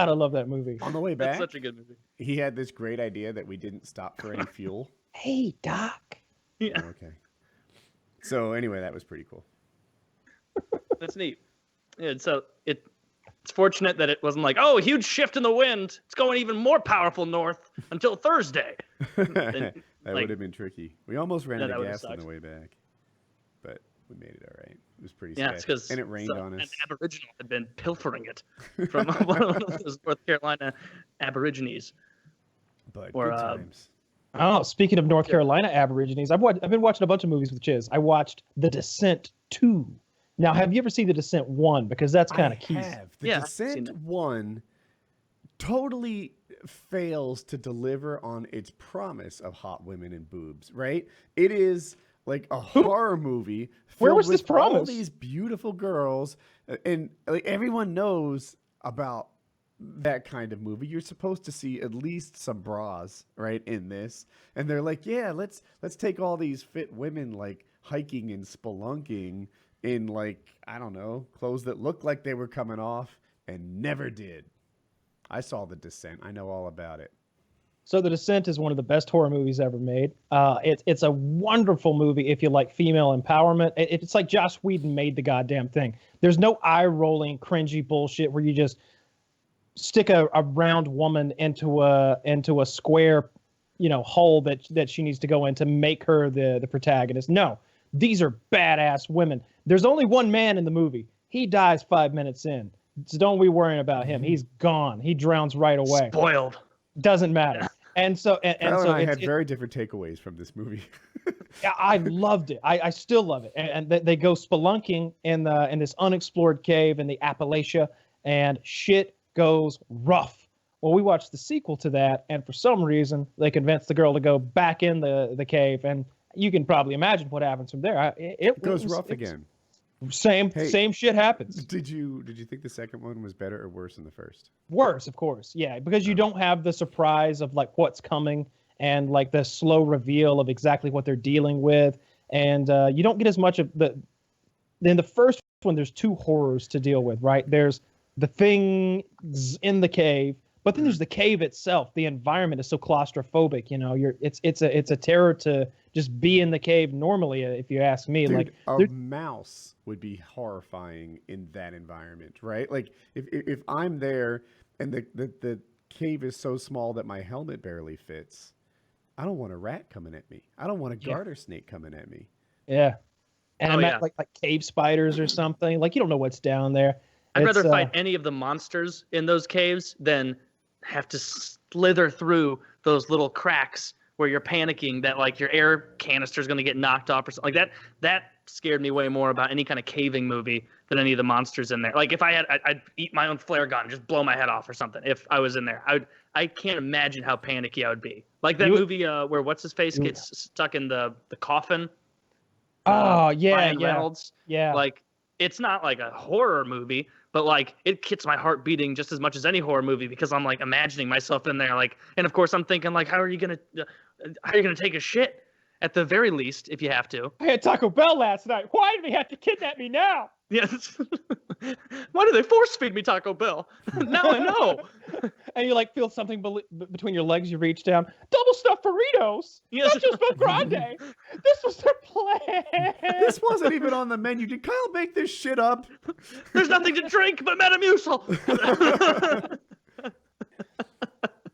I love that movie. On the way back, that's such a good movie. He had this great idea that we didn't stop for any fuel. Hey, Doc. Yeah. Oh, okay. So anyway, that was pretty cool. That's neat. Yeah, so it's fortunate that it wasn't like, oh, a huge shift in the wind. It's going even more powerful north until Thursday. That would have been tricky. We almost ran out of gas on the way back, but we made it all right. It was pretty sad. And it rained on us. An Aboriginal had been pilfering it from one of those North Carolina Aborigines. But good times. Oh, speaking of North Carolina Aborigines, I've been watching a bunch of movies with Chiz. I watched The Descent 2. Now, have you ever seen The Descent 1? Because that's kind of key. The Descent 1 totally fails to deliver on its promise of hot women and boobs, right? It is like a horror movie Where was this filled with all promise? these beautiful girls, and like everyone knows about that kind of movie. You're supposed to see at least some bras, right, in this. And they're like, yeah, let's take all these fit women like hiking and spelunking in like, I don't know, clothes that looked like they were coming off and never did. I saw The Descent. I know all about it. So The Descent is one of the best horror movies ever made. It's a wonderful movie if you like female empowerment. It's like Joss Whedon made the goddamn thing. There's no eye-rolling, cringy bullshit where you just stick a round woman into a square, hole that she needs to go in to make her the protagonist. No, these are badass women. There's only one man in the movie. He dies 5 minutes in. So don't be worrying about him. He's gone. He drowns right away. Spoiled. Doesn't matter. And so I had very different takeaways from this movie. I loved it. I still love it. And they go spelunking in this unexplored cave in the Appalachia, and shit goes rough Well, we watched the sequel to that, and for some reason, they convinced the girl to go back in the cave, and you can probably imagine what happens from there. It goes rough again. Same shit happens. Did you think the second one was better or worse than the first? Worse, of course. Yeah, because you don't have the surprise of like what's coming and like the slow reveal of exactly what they're dealing with, and you don't get as much of the. In the first one, there's two horrors to deal with, right? There's the things in the cave, but then there's the cave itself. The environment is so claustrophobic. You know, it's a terror to just be in the cave normally. If you ask me, Dude, like a mouse would be horrifying in that environment, right? Like if I'm there and the cave is so small that my helmet barely fits, I don't want a rat coming at me. I don't want a garter snake coming at me. Yeah. And like cave spiders or something. Like you don't know what's down there. I'd rather fight any of the monsters in those caves than have to slither through those little cracks where you're panicking that like your air canister is going to get knocked off or something like that. That scared me way more about any kind of caving movie than any of the monsters in there. Like if I'd eat my own flare gun, just blow my head off or something. If I was in there, I can't imagine how panicky I would be. Like that movie where what's his face gets stuck in the coffin. Oh yeah, Ryan Reynolds. Yeah. Like it's not like a horror movie, but like it gets my heart beating just as much as any horror movie because I'm like imagining myself in there. Like, and of course I'm thinking like, how are you gonna take a shit? At the very least, if you have to. I had Taco Bell last night. Why do they have to kidnap me now? Yes. Why do they force feed me Taco Bell? Now I know. And you like feel something between your legs. You reach down. Double stuffed burritos. Yes. Not just grande. This was their plan. This wasn't even on the menu. Did Kyle make this shit up? There's nothing to drink but Metamucil.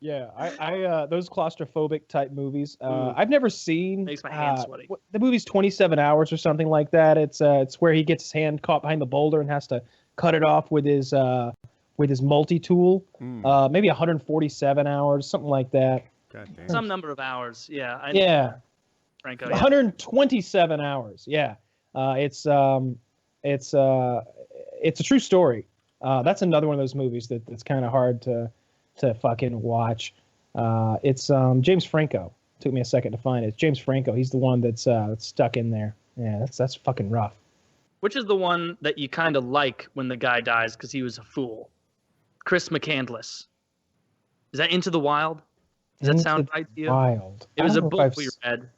Yeah, I those claustrophobic type movies. I've never seen. Makes my hands sweaty. The movie's 27 hours or something like that. It's where he gets his hand caught behind the boulder and has to cut it off with his multi-tool. Maybe 147 hours, something like that. God damn. Some number of hours. Yeah. Yeah. Franco. 127 hours. Yeah. It's a true story. That's another one of those movies that's kind of hard to fucking watch. It's James Franco. Took me a second to find it. It's James Franco. He's the one that's stuck in there. Yeah, that's fucking rough. Which is the one that you kind of like when the guy dies because he was a fool? Chris McCandless. Is that Into the Wild? Does that sound right to you? Wild. It was a book we read.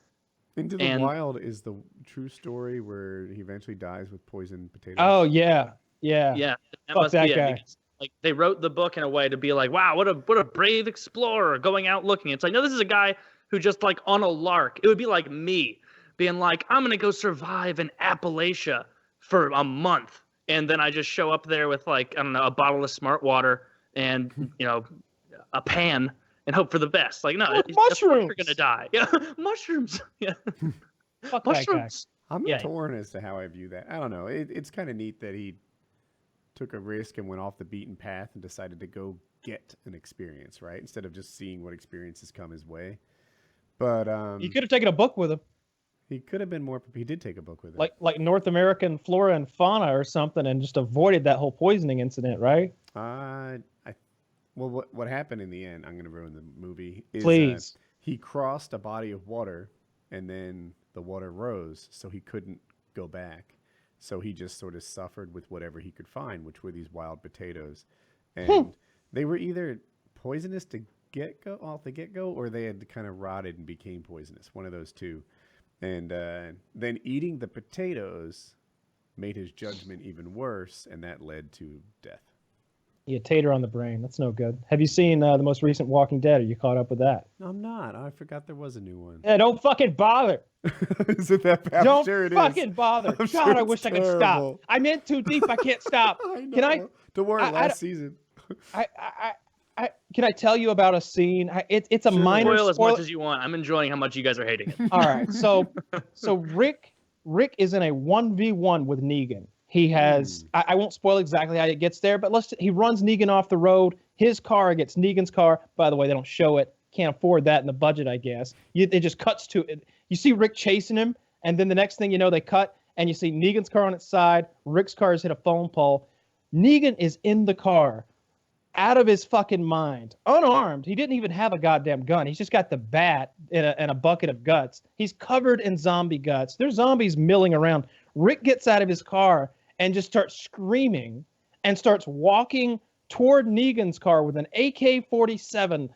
Into the Wild is the true story where he eventually dies with poisoned potatoes. Oh yeah. That Fuck must that be guy. it. Because, like they wrote the book in a way to be like, wow, what a brave explorer going out looking. It's like, no, this is a guy who just like on a lark. It would be like me being like, I'm gonna go survive in Appalachia for a month, and then I just show up there with like, I don't know, a bottle of smart water and a pan and hope for the best. Like, no, mushrooms. You're gonna die. Yeah, mushrooms. Yeah, Fuck mushrooms. I'm torn as to how I view that. I don't know. It's kind of neat that he took a risk and went off the beaten path and decided to go get an experience, right? Instead of just seeing what experiences come his way. But he could have taken a book with him. He could have been more. He did take a book with him, like North American flora and fauna or something, and just avoided that whole poisoning incident, right? Well, what happened in the end? I'm going to ruin the movie. Please. He crossed a body of water, and then the water rose, so he couldn't go back. So he just sort of suffered with whatever he could find, which were these wild potatoes, and they were either poisonous to off the get-go, or they had kind of rotted and became poisonous. One of those two. And then eating the potatoes made his judgment even worse, and that led to death. Yeah, tater on the brain. That's no good. Have you seen the most recent Walking Dead? Are you caught up with that? No, I'm not. I forgot there was a new one. Yeah, don't fucking bother. Is it that bad? Don't sure it fucking is. bother. I'm God, sure I wish I could terrible. stop. I'm in too deep. I can't stop. I know. Can I? Don't worry. Last season. Can I tell you about a scene? It's a Sure. minor Spoil as spoil. much as you want. I'm enjoying how much you guys are hating it. All right, so Rick is in a 1v1 with Negan. He has I won't spoil exactly how it gets there, but he runs Negan off the road. His car gets Negan's car. By the way, they don't show it. Can't afford that in the budget, I guess. It just cuts to it. You see Rick chasing him, and then the next thing you know, they cut, and you see Negan's car on its side. Rick's car has hit a phone pole. Negan is in the car, out of his fucking mind, unarmed. He didn't even have a goddamn gun. He's just got the bat and a bucket of guts. He's covered in zombie guts. There's zombies milling around. Rick gets out of his car and just starts screaming and starts walking toward Negan's car with an AK-47,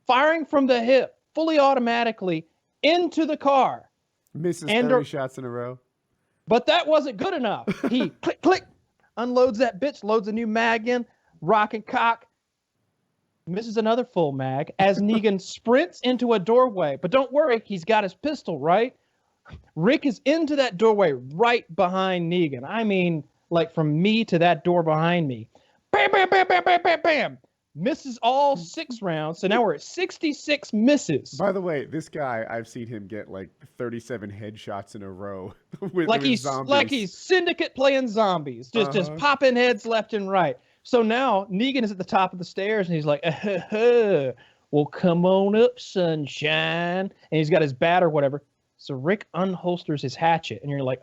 firing from the hip, fully automatically, into the car. Misses 30 shots in a row. But that wasn't good enough. He click, click, unloads that bitch, loads a new mag in, rock and cock, misses another full mag as Negan sprints into a doorway. But don't worry, he's got his pistol, right? Rick is into that doorway right behind Negan. I mean, like from me to that door behind me. Bam, bam, bam, bam, bam, bam, bam. Misses all 6 rounds. So now we're at 66 misses. By the way, this guy, I've seen him get like 37 headshots in a row with zombies. Like he's Syndicate playing zombies, just popping heads left and right. So now Negan is at the top of the stairs and he's like, well, come on up, sunshine. And he's got his bat or whatever. So Rick unholsters his hatchet and you're like,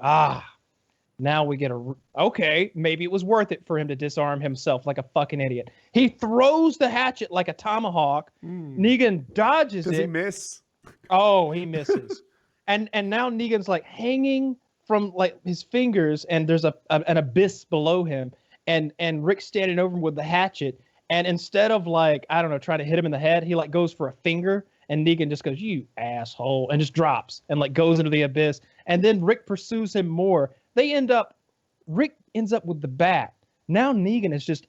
now we get okay, maybe it was worth it for him to disarm himself like a fucking idiot. He throws the hatchet like a tomahawk. Negan dodges it. Does he miss? Oh, he misses. and now Negan's like hanging from like his fingers and there's an abyss below him and Rick's standing over him with the hatchet and instead of like, I don't know, trying to hit him in the head, he like goes for a finger and Negan just goes, you asshole, and just drops and like goes into the abyss. And then Rick pursues him more. Rick ends up with the bat. Now Negan is just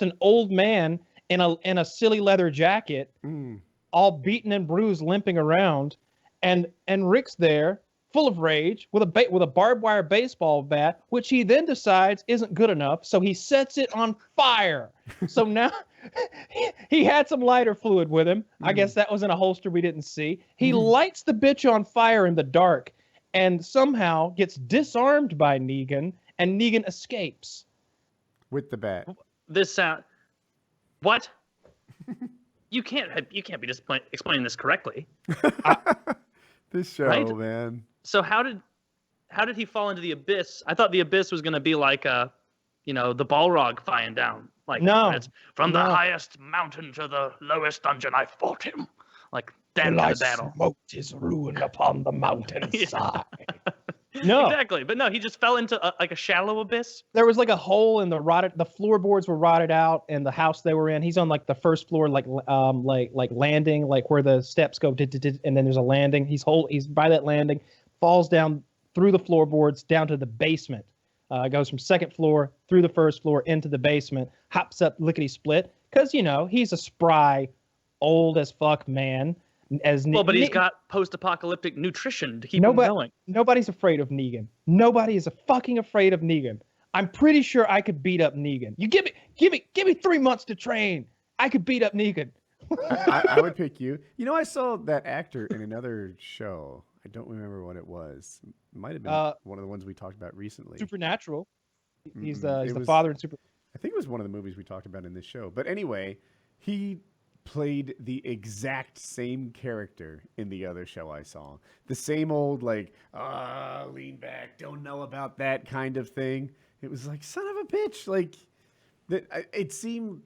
an old man in a silly leather jacket, all beaten and bruised, limping around, and Rick's there, full of rage, with a barbed wire baseball bat, which he then decides isn't good enough, so he sets it on fire. So now he had some lighter fluid with him. I guess that was in a holster we didn't see. He lights the bitch on fire in the dark. And somehow gets disarmed by Negan, and Negan escapes with the bat. This sound. What? You can't be just explaining this correctly. This show, right? Man. So how did he fall into the abyss? I thought the abyss was going to be like the Balrog flying down. Like it's from the highest mountain to the lowest dungeon. I fought him. Like. Then the battle. Smoked his ruin upon the mountainside. No, exactly. But no, he just fell into like a shallow abyss. There was like a hole in the floorboards were rotted out in the house they were in. He's on like the first floor, like landing, like where the steps go, and then there's a landing. He's by that landing, falls down through the floorboards down to the basement. Goes from second floor through the first floor into the basement, hops up lickety split because he's a spry, old as fuck man. But he's got post-apocalyptic nutrition to keep him going. Nobody's afraid of Negan. Nobody is fucking afraid of Negan. I'm pretty sure I could beat up Negan. You give me 3 months to train. I could beat up Negan. I would pick you. I saw that actor in another show. I don't remember what it was. It might have been one of the ones we talked about recently. Supernatural. He's the father in Super. I think it was one of the movies we talked about in this show. But anyway, he played the exact same character in the other show I saw. The same old, like, lean back, don't know about that kind of thing. It was like, son of a bitch. Like, it seemed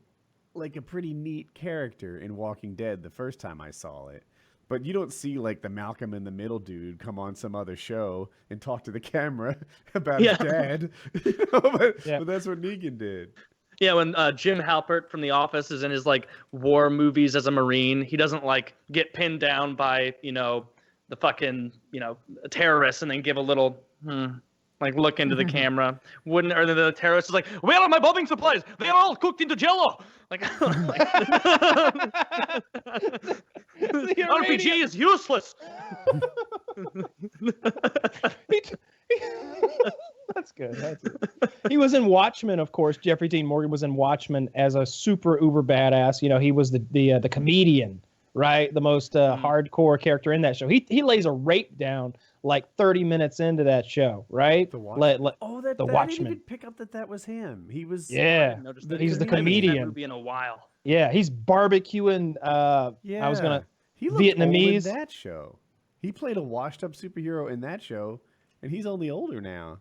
like a pretty neat character in Walking Dead the first time I saw it. But you don't see, like, the Malcolm in the Middle dude come on some other show and talk to the camera about his dad. But that's what Negan did. Yeah, when Jim Halpert from The Office is in his like war movies as a Marine, he doesn't like get pinned down by the fucking terrorists and then give a little like look into the camera. The terrorist is like, where are my bombing supplies? They are all cooked into Jello. Like RPG is useless. That's good. He was in Watchmen, of course. Jeffrey Dean Morgan was in Watchmen as a super uber badass. He was the comedian, right? The most hardcore character in that show. He lays a rape down like 30 minutes into that show, right? The Watchmen. The Watchmen. I didn't even pick up that was him. He was. Yeah, he's the comedian. That movie in a while. Yeah, he's barbecuing. I was gonna. He looked Vietnamese. old in that show. He played a washed-up superhero in that show, and he's only older now.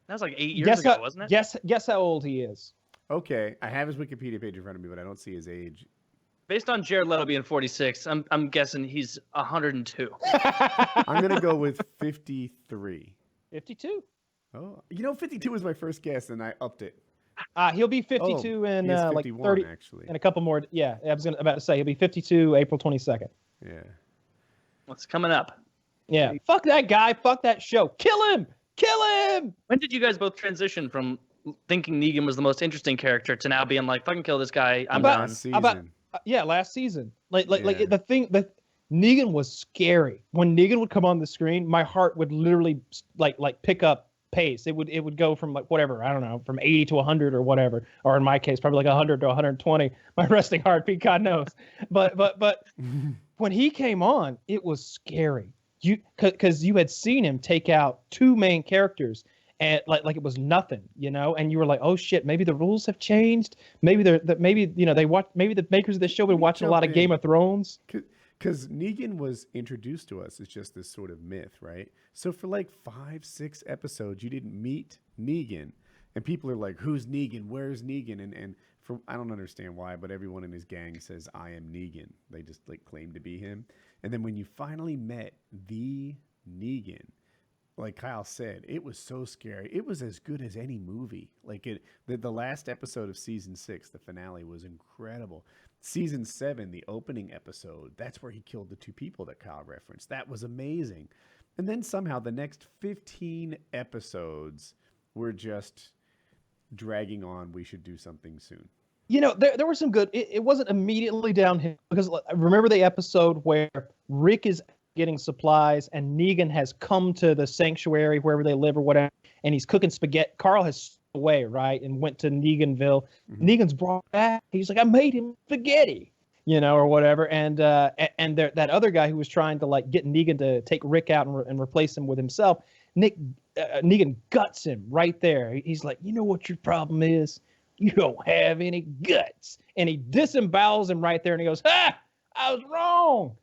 That was like 8 years ago, wasn't it? Guess how old he is. Okay, I have his Wikipedia page in front of me, but I don't see his age. Based on Jared Leto being 46, I'm guessing he's 102. I'm gonna go with 53. 52. Oh, 52 was my first guess, and I upped it. He'll be 52 in he is like 51, 30 actually. in a couple more. Yeah, I was about to say he'll be 52 April 22nd. Yeah. What's coming up? Yeah. Fuck that guy. Fuck that show. Kill him. Kill him. When did you guys both transition from thinking Negan was the most interesting character to now being like, fucking kill this guy, I'm done? Last season. Yeah, last season. Like Yeah. the thing that Negan was scary. When Negan would come on the screen, my heart would literally like pick up pace. It would go from like whatever, I don't know, from 80 to 100 or whatever, or in my case probably like 100 to 120. My resting heartbeat, God knows. But when he came on, it was scary. Because you had seen him take out two main characters and like it was nothing, and you were like, oh shit, maybe the rules have changed. Maybe maybe the makers of this show been watching a lot of Game of Thrones. Because Negan was introduced to us as just this sort of myth, right? So for like 5-6 episodes, you didn't meet Negan, and people are like, "Who's Negan? Where's Negan?" And I don't understand why, but everyone in his gang says, "I am Negan." They just like claim to be him. And then when you finally met the Negan, like Kyle said, it was so scary. It was as good as any movie. Like the last episode of season 6, the finale, was incredible. Season 7, the opening episode, that's where he killed the two people that Kyle referenced. That was amazing. And then somehow the next 15 episodes were just dragging on. We should do something soon. There were some good. It wasn't immediately downhill because remember the episode where Rick is getting supplies and Negan has come to the sanctuary wherever they live or whatever, and he's cooking spaghetti. Carl has away, right, and went to Neganville. Mm-hmm. Negan's brought back. He's like, I made him spaghetti, or whatever. And that other guy who was trying to like get Negan to take Rick out and replace him with himself, Negan guts him right there. He's like, you know what your problem is? You don't have any guts. And he disembowels him right there, and he goes, ha! I was wrong.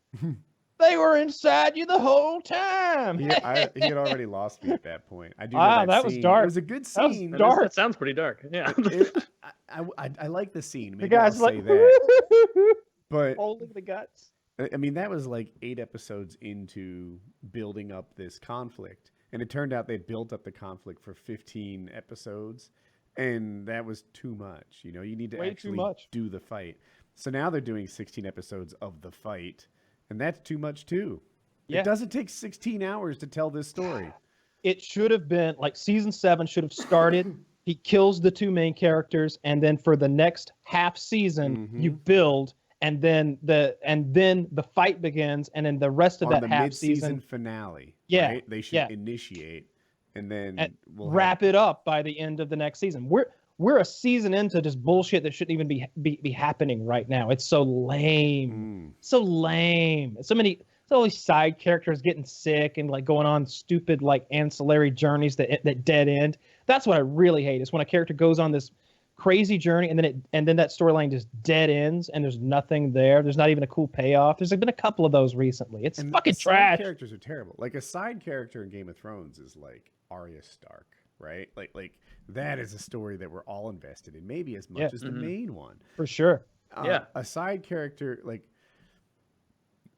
They were inside you the whole time. He had already lost me at that point. I do know that was scene. dark. It was a good scene. That sounds pretty dark. Yeah. I like the scene. Maybe the guy's I'll say that. But holding the guts. I mean, that was like 8 episodes into building up this conflict. And it turned out they built up the conflict for 15 episodes. And that was too much. You need to actually do the fight. So now they're doing 16 episodes of the fight. And that's too much too. Yeah. It doesn't take 16 hours to tell this story. It should have been like season 7 should have started. He kills the two main characters, and then for the next half season, you build, and then the fight begins, and then the rest of that half season finale. Yeah, right? They should initiate, and then we'll wrap it up by the end of the next season. We're a season into just bullshit that shouldn't even be happening right now. It's so lame. So lame. So all these side characters getting sick and like going on stupid like ancillary journeys that dead end. That's what I really hate is when a character goes on this crazy journey and then that storyline just dead ends and there's nothing there. There's not even a cool payoff. There's been a couple of those recently. It's fucking trash. Characters are terrible. Like a side character in Game of Thrones is like Arya Stark, right? Like that is a story that we're all invested in, maybe as much as the main one. For sure. A side character, like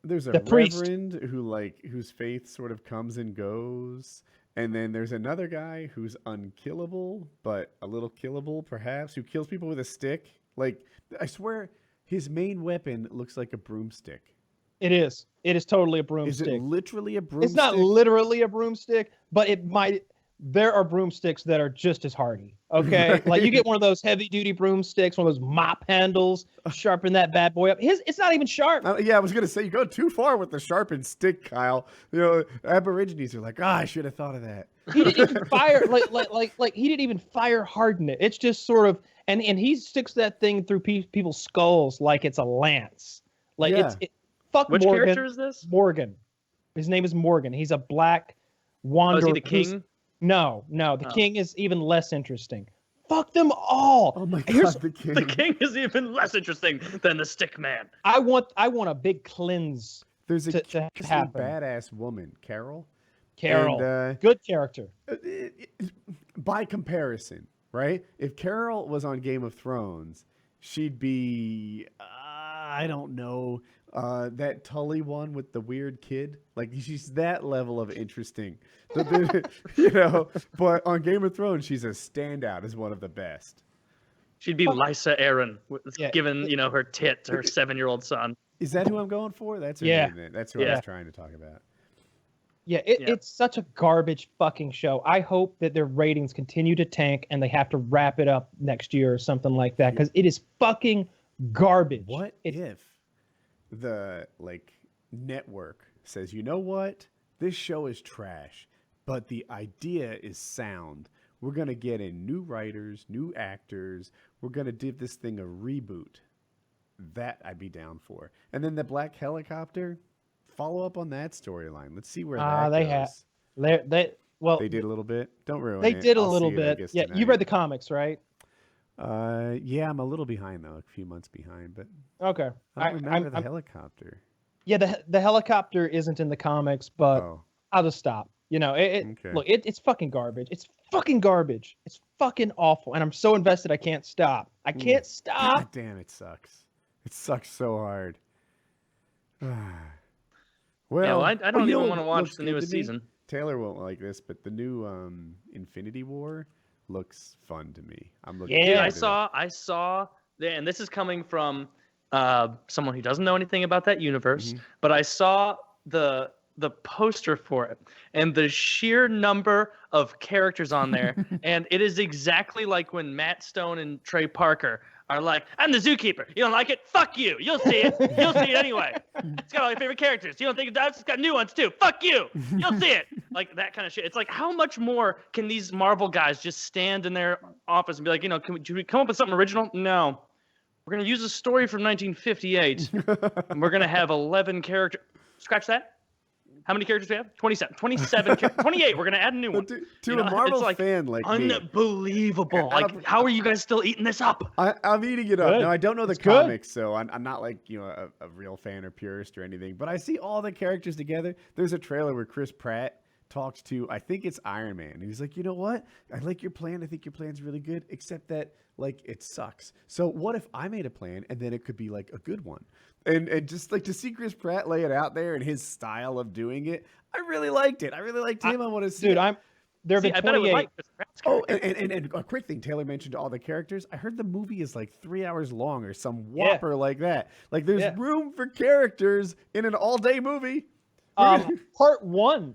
there's a reverend whose faith sort of comes and goes, and then there's another guy who's unkillable but a little killable perhaps, who kills people with a stick. Like I swear his main weapon looks like a broomstick. It is totally a broomstick. Is it literally a broomstick? It's not literally a broomstick, but it might. There are broomsticks that are just as hardy. Okay, right. Like you get one of those heavy-duty broomsticks, one of those mop handles, sharpen that bad boy up. It's not even sharp. Yeah, I was gonna say you go too far with the sharpened stick, Kyle. Aborigines are like, I should have thought of that. He didn't even fire like he didn't even fire harden it. It's just sort of and he sticks that thing through people's skulls like it's a lance. Like fuck Which Morgan. character is this? Morgan. His name is Morgan. He's a black wanderer. Is he the king? No. The king is even less interesting. Fuck them all. Oh my god, the king. The king is even less interesting than the stick man. I want a big cleanse. There's a to happen. badass woman, Carol. And, good character. By comparison, right? If Carol was on Game of Thrones, she'd be I don't know, that Tully one with the weird kid. Like she's that level of interesting. You know, but on Game of Thrones, she's a standout as one of the best. She'd be Lysa Arryn, Yeah. given her tit to her 7-year-old son. Is that who I'm going for? That's her name. Then. That's who I was trying to talk about. Yeah, it's such a garbage fucking show. I hope that their ratings continue to tank and they have to wrap it up next year or something like that because it is fucking garbage. What if the network says, you know what, this show is trash, but the idea is sound. We're gonna get in new writers, new actors. We're gonna give this thing a reboot. That I'd be down for. And then the Black Helicopter. Follow up on that storyline. Let's see where that goes. They did a little bit. Don't ruin they it. did a I'll little see it, I bit. guess, Yeah, tonight. you read the comics, right? Yeah, I'm a little behind though, a few months behind, but Okay. I don't remember the helicopter. Yeah, the helicopter isn't in the comics, but I'll just stop. You know, look, it's fucking garbage. It's fucking garbage. It's fucking awful, and I'm so invested I can't stop. I can't stop. God damn, it sucks. It sucks so hard. Well, I don't even want to watch the newest season. Taylor won't like this, but the new Infinity War looks fun to me. I'm looking. Yeah, I saw, and this is coming from someone who doesn't know anything about that universe, but I saw the poster for it and the sheer number of characters on there, and it is exactly like when Matt Stone and Trey Parker are like, I'm the zookeeper. You don't like it? Fuck you. You'll see it. You'll see it anyway. It's got all your favorite characters. You don't think it does? It's got new ones too. Fuck you. You'll see it. Like that kind of shit. It's like, how much more can these Marvel guys just stand in their office and be like, can we come up with something original? No. We're going to use a story from 1958 and we're going to have 11 characters. Scratch that. How many characters do we have? 27. 28. We're going to add a new one. To a Marvel fan like me. Unbelievable. Like, how are you guys still eating this up? I'm eating it up. Good. Now, I don't know the It's comics, so I'm not like, a real fan or purist or anything, but I see all the characters together. There's a trailer where Chris Pratt talks to, I think it's Iron Man. And he's like, you know what? I like your plan. I think your plan's really good, except that, it sucks. So what if I made a plan and then it could be, a good one? And just, to see Chris Pratt lay it out there and his style of doing it, I really liked it. I really liked him. I want to see Dude, it. there have been 28. I bet I would like Chris Pratt's character. And a quick thing, Taylor mentioned all the characters. I heard the movie is 3 hours long or some whopper like that. There's room for characters in an all-day movie. Part 1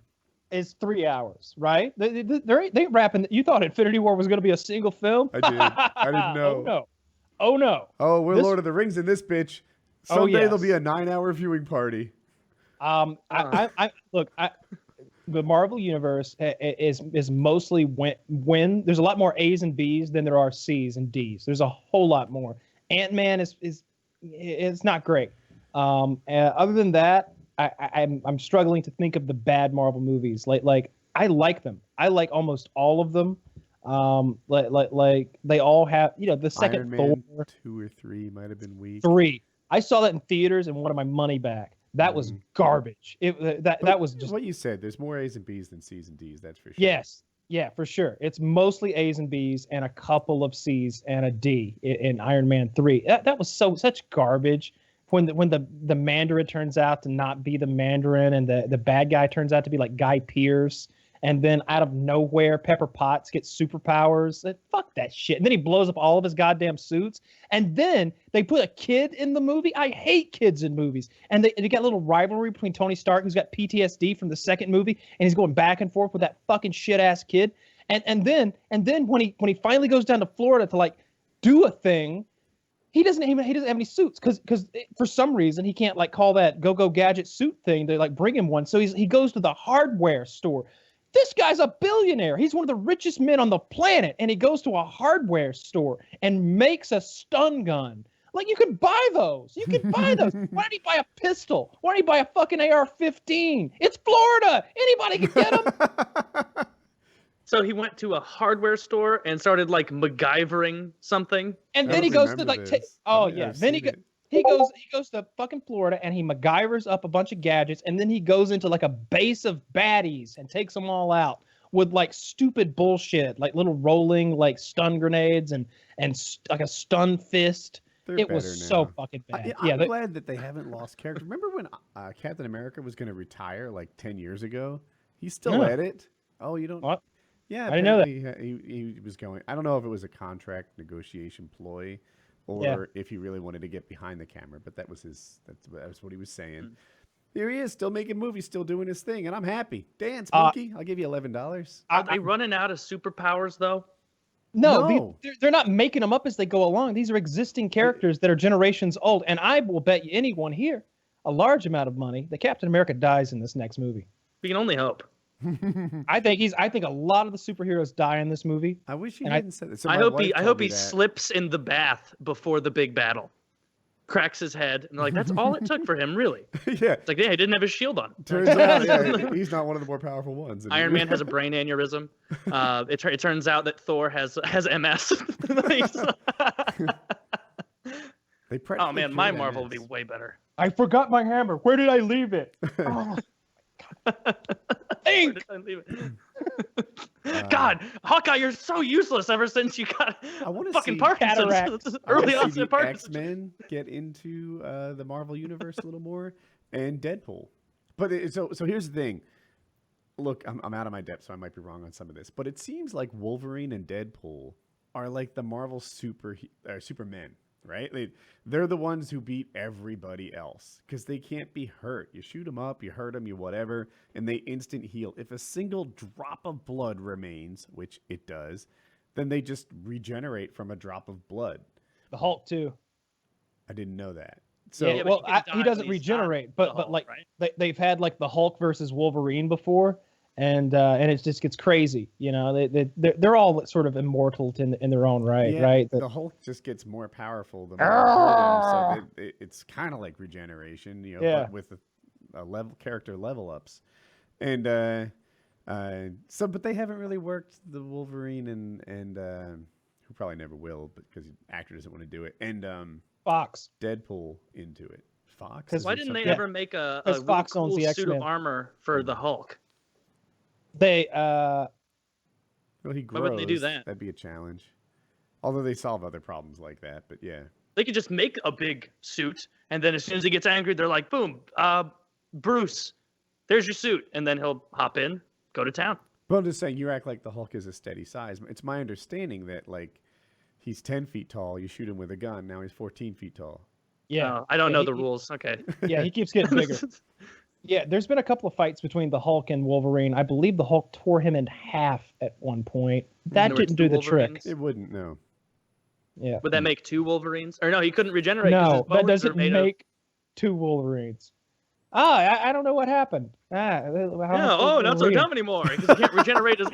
is 3 hours, right? They wrapping. You thought Infinity War was going to be a single film? I did. I didn't know. Oh no. Oh, we're Lord of the Rings in this bitch. Someday there'll be a 9-hour viewing party. Look, the Marvel universe is mostly when there's a lot more A's and B's than there are C's and D's. There's a whole lot more. Ant-Man is not great. Other than that, I'm struggling to think of the bad Marvel movies. I like them. I like almost all of them. They all have, the second Iron Man Thor. 2 or 3 might have been weak. 3. I saw that in theaters and wanted my money back. That was garbage. That was just what you said. There's more A's and B's than C's and D's. That's for sure. Yes. Yeah, for sure. It's mostly A's and B's and a couple of C's and a D in Iron Man 3. That was such garbage. When the Mandarin turns out to not be the Mandarin and the bad guy turns out to be Guy Pearce, and then out of nowhere Pepper Potts gets superpowers. Fuck that shit. And then he blows up all of his goddamn suits. And then they put a kid in the movie. I hate kids in movies. And they got a little rivalry between Tony Stark, who's got PTSD from the second movie, and he's going back and forth with that fucking shit ass kid. And then when he finally goes down to Florida to do a thing, he doesn't have any suits because for some reason he can't call that go gadget suit thing to bring him one. So he goes to the hardware store. This guy's a billionaire. He's one of the richest men on the planet, and he goes to a hardware store and makes a stun gun. You can buy those. You can buy those. Why did he buy a pistol? Why did he buy a fucking AR-15? It's Florida. Anybody can get them. So he went to a hardware store and started MacGyvering something. And then he goes to he goes to fucking Florida and he MacGyvers up a bunch of gadgets, and then he goes into a base of baddies and takes them all out. with like stupid bullshit, like little rolling like stun grenades and like a stun fist. They're It better was so now. fucking bad. I'm glad that they haven't lost character. Remember when Captain America was going to retire like 10 years ago? He's still Yeah. at it. Oh, you don't? What? Yeah, I didn't know that. apparently he was going. I don't know if it was a contract negotiation ploy or if he really wanted to get behind the camera, but that was that's what he was saying. Here he is, still making movies, still doing his thing, and I'm happy. Dance, monkey. I'll give you $11. Are they running out of superpowers though? No, No. they're not making them up as they go along. These are existing characters that are generations old, and I will bet you anyone here a large amount of money that Captain America dies in this next movie. We can only hope. I think a lot of the superheroes die in this movie. I wish he And hadn't said that. So I my hope wife he told me that. slips in the bath before the big battle, cracks his head, and they're like, that's all it took for him, really. Yeah. It's like, yeah, he didn't have his shield on. Turns out, yeah, he's not one of the more powerful ones. Iron Man has a brain aneurysm. It turns out that Thor has MS. Oh man, my Marvel will be way better. I forgot my hammer. Where did I leave it? Oh, Where did I leave it? God, Hawkeye, you're so useless ever since you got fucking Parkinson's. cataracts. Early I wanna see onset the Parkinson's. X-Men get into the Marvel universe a little more, and Deadpool. But so here's the thing. Look, I'm out of my depth, so I might be wrong on some of this, but it seems like Wolverine and Deadpool are like the Marvel Supermen, right? They're the ones who beat everybody else because they can't be hurt. You shoot them up, you hurt them, you whatever, and they instant heal. If a single drop of blood remains, which it does, then they just regenerate from a drop of blood. The Hulk too. I didn't know that. So Yeah, but well, you can he die doesn't when he's regenerate, not but the Hulk, like right? they've had like the Hulk versus Wolverine before, and it just gets crazy. You know, they're all sort of immortal in their own right, yeah, right? the Hulk just gets more powerful the more you hurt him, so it's kind of like regeneration, you know, Yeah. but with a character level ups. And but they haven't really worked the Wolverine and who probably never will, but because the actor doesn't want to do it, and Fox. Deadpool into it. Fox. 'Cause Is Why there didn't they something- ever make a 'Cause really Fox cool owns the suit of X-Men. armor for the Hulk? They Well, he grows. Why wouldn't they do that? That'd be a challenge. Although they solve other problems like that, but yeah. They could just make a big suit, and then as soon as he gets angry, they're like, boom, Bruce, there's your suit. And then he'll hop in, go to town. But I'm just saying, you act like the Hulk is a steady size. It's my understanding that, like, he's 10 feet tall. You shoot him with a gun. Now he's 14 feet tall. yeah. I don't Yeah, know he- the rules. Okay. Yeah, he keeps getting bigger. Yeah, there's been a couple of fights between the Hulk and Wolverine. I believe the Hulk tore him in half at one point. That There were didn't do two the trick. Wolverines? It wouldn't, no. Yeah. Would that make two Wolverines? Or no, he couldn't regenerate. 'cause his No, that bones are doesn't made of- make two Wolverines. I don't know what happened. Yeah, not so dumb anymore because he can't regenerate his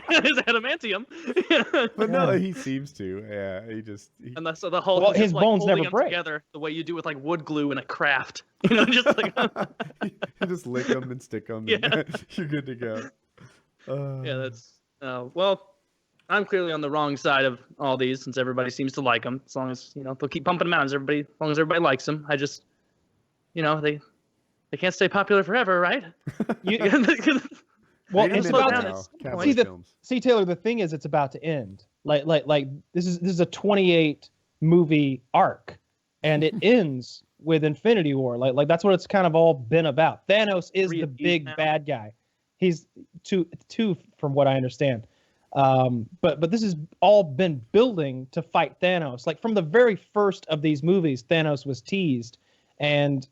adamantium. But no, Yeah. he seems to. Yeah, And so the Hulk Well, is just his like bones holding never them break. together the way you do with like wood glue in a craft. You know, just like you just lick them and stick them. Yeah. And you're good to go. yeah, that's well, I'm clearly on the wrong side of all these since everybody seems to like them. As long as they'll keep pumping them out, as long as everybody likes them. I just, they can't stay popular forever, right? Well, They it's don't about know to, now. See, Cowboy the- films. Taylor. The thing is, it's about to end. Like this is a 28 movie arc, and it ends with Infinity War. Like that's what it's kind of all been about. Thanos is the big now. bad guy. He's two from what I understand. But this has all been building to fight Thanos. Like from the very first of these movies, Thanos was teased, and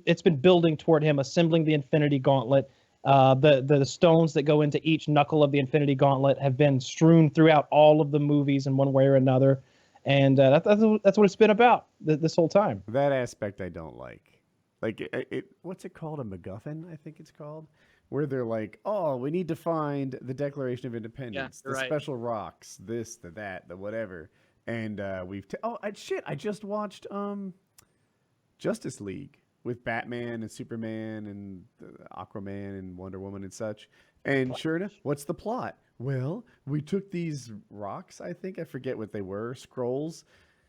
it's been building toward him assembling the Infinity Gauntlet. The stones that go into each knuckle of the Infinity Gauntlet have been strewn throughout all of the movies in one way or another, and that's what it's been about this whole time. That aspect I don't like. Like what's it called? A MacGuffin, I think it's called, where they're like, oh, we need to find the Declaration of Independence, the you're right. special rocks, this, the that, the whatever, and I just watched Justice League with Batman and Superman and Aquaman and Wonder Woman and such. And sure enough, what's the plot? Well, we took these rocks, I forget what they were, scrolls,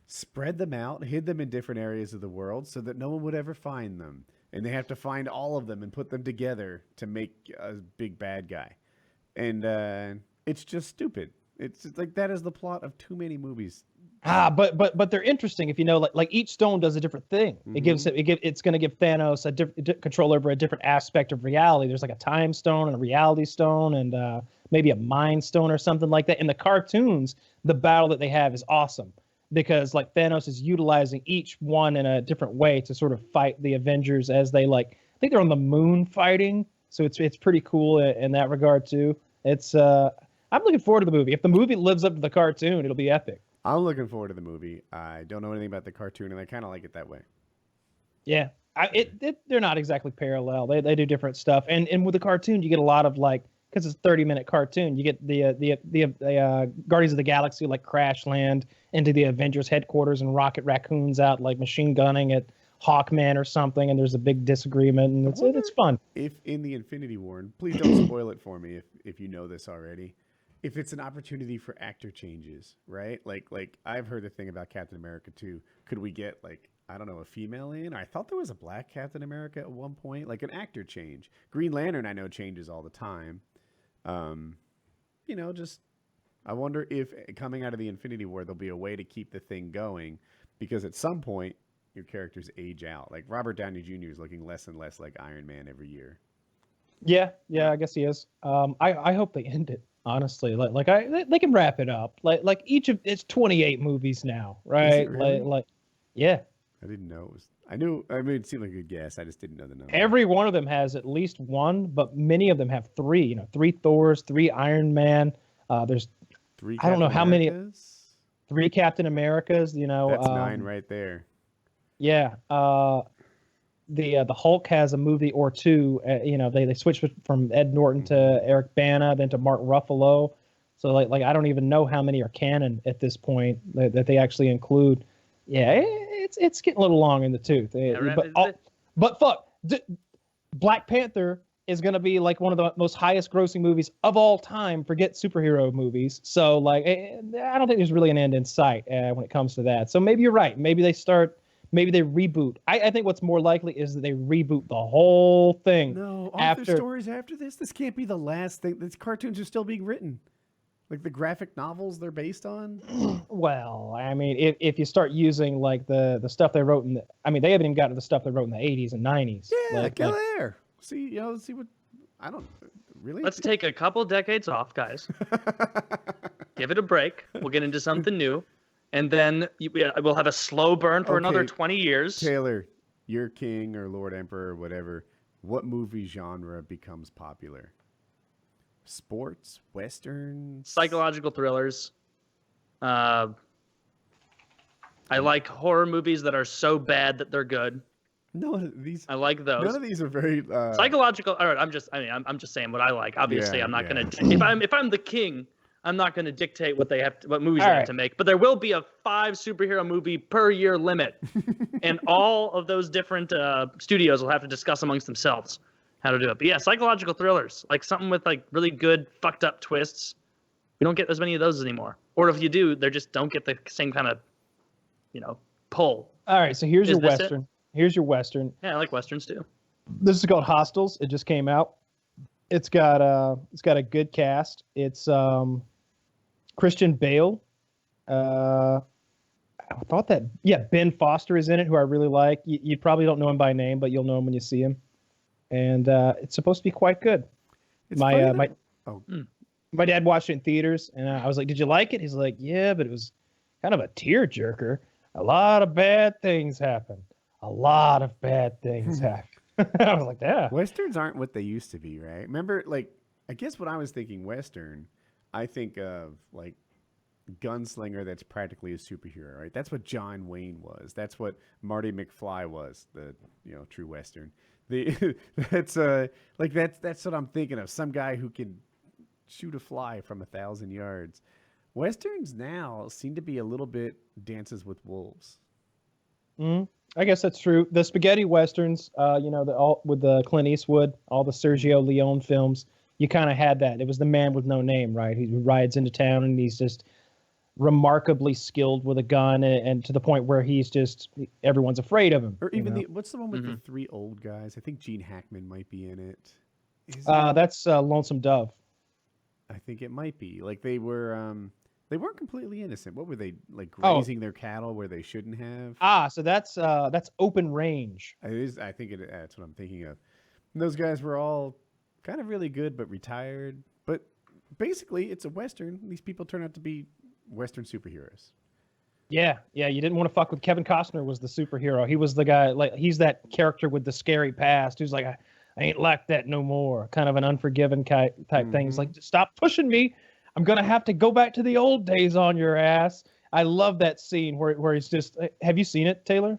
spread them out, hid them in different areas of the world so that no one would ever find them. And they have to find all of them and put them together to make a big bad guy. And It's just stupid. It's just like that is the plot of too many movies. But they're interesting if you know like each stone does a different thing. It's going to give Thanos a different control over a different aspect of reality. There's like a time stone and a reality stone and maybe a mind stone or something like that. In the cartoons, the battle that they have is awesome because like Thanos is utilizing each one in a different way to sort of fight the Avengers as they I think they're on the moon fighting. So it's pretty cool in that regard too. It's I'm looking forward to the movie. If the movie lives up to the cartoon, it'll be epic. I'm looking forward to the movie. I don't know anything about the cartoon, and I kind of like it that way. Yeah, they're not exactly parallel. They do different stuff, and with the cartoon, you get a lot of because it's a 30-minute cartoon, you get the Guardians of the Galaxy like crash land into the Avengers headquarters and Rocket Raccoon's out like machine gunning at Hawkman or something, and there's a big disagreement, and it's fun. If in the Infinity War, and please don't spoil it for me if you know this already. If it's an opportunity for actor changes, right? Like I've heard the thing about Captain America too. Could we get I don't know, a female in? I thought there was a black Captain America at one point, like an actor change. Green Lantern I know changes all the time. Just I wonder if coming out of the Infinity War there'll be a way to keep the thing going because at some point your characters age out. Like Robert Downey Jr. is looking less and less like Iron Man every year. Yeah, I guess he is. I hope they end it. Honestly, they can wrap it up. Like each of it's 28 movies now, right? Is it really? Yeah. I didn't know it was. I knew. I mean, it seemed like a good guess. I just didn't know the number. Every one of them has at least one, but many of them have three. 3 Thors, 3 Iron Man. There's 3. I don't know how many. 3 Captain Americas. That's 9 right there. Yeah. The Hulk has a movie or two. They switched from Ed Norton to Eric Bana, then to Mark Ruffalo. So I don't even know how many are canon at this point that they actually include. Yeah, it's getting a little long in the tooth. But fuck, Black Panther is going to be like one of the most highest grossing movies of all time. Forget superhero movies. So I don't think there's really an end in sight when it comes to that. So maybe you're right. Maybe they reboot. I think what's more likely is that they reboot the whole thing. No, aren't there stories after this? This can't be the last thing. These cartoons are still being written. Like the graphic novels they're based on? Well, I mean, if you start using the stuff they wrote they haven't even gotten to the stuff they wrote in the 80s and 90s. Yeah, go there. See, see what, I don't, really? Let's take a couple decades off, guys. Give it a break. We'll get into something new. And then we'll have a slow burn for another 20 years. Taylor, you're king or Lord Emperor or whatever. What movie genre becomes popular? Sports, westerns, psychological thrillers. I like horror movies that are so bad that they're good. No, these. I like those. None of these are very psychological. All right, I'm just saying what I like. Obviously, I'm not gonna. If I'm the king, I'm not gonna dictate what movies they have to make. But there will be a 5 superhero movie per year limit, and all of those different studios will have to discuss amongst themselves how to do it. But yeah, psychological thrillers, like something with really good fucked up twists. We don't get as many of those anymore. Or if you do, they just don't get the same kind of, pull. All right, so here's your Western. Here's your Western. Yeah, I like Westerns too. This is called Hostiles. It just came out. It's got a good cast. It's Christian Bale. I thought Ben Foster is in it, who I really like. You probably don't know him by name, but you'll know him when you see him. And it's supposed to be quite good. My dad watched it in theaters, and I was like, "Did you like it?" He's like, "Yeah, but it was kind of a tearjerker. A lot of bad things happen. A lot of bad things happen." I was like, "Yeah." Westerns aren't what they used to be, right? Remember, I guess when I was thinking Western, I think of gunslinger that's practically a superhero, right? That's what John Wayne was. That's what Marty McFly was. The true Western. That's what I'm thinking of. Some guy who can shoot a fly from 1,000 yards. Westerns now seem to be a little bit Dances with Wolves. I guess that's true. The spaghetti westerns, with the Clint Eastwood, all the Sergio Leone films, you kind of had that. It was the man with no name, right? He rides into town and he's just remarkably skilled with a gun, and to the point where everyone's afraid of him. Or even what's the one with the 3 old guys? I think Gene Hackman might be in it. That's Lonesome Dove. I think it might be. Like they weren't completely innocent. What were they, like Oh. grazing their cattle where they shouldn't have? So that's open range. It is. I think that's what I'm thinking of. And those guys were all kind of really good, but retired. But basically, it's a Western. These people turn out to be Western superheroes. Yeah, you didn't want to fuck with Kevin Costner was the superhero. He was the guy, like he's that character with the scary past who's like, I ain't like that no more. Kind of an Unforgiven type thing. He's like, stop pushing me. I'm gonna have to go back to the old days on your ass. I love that scene where he's just. Have you seen it, Taylor?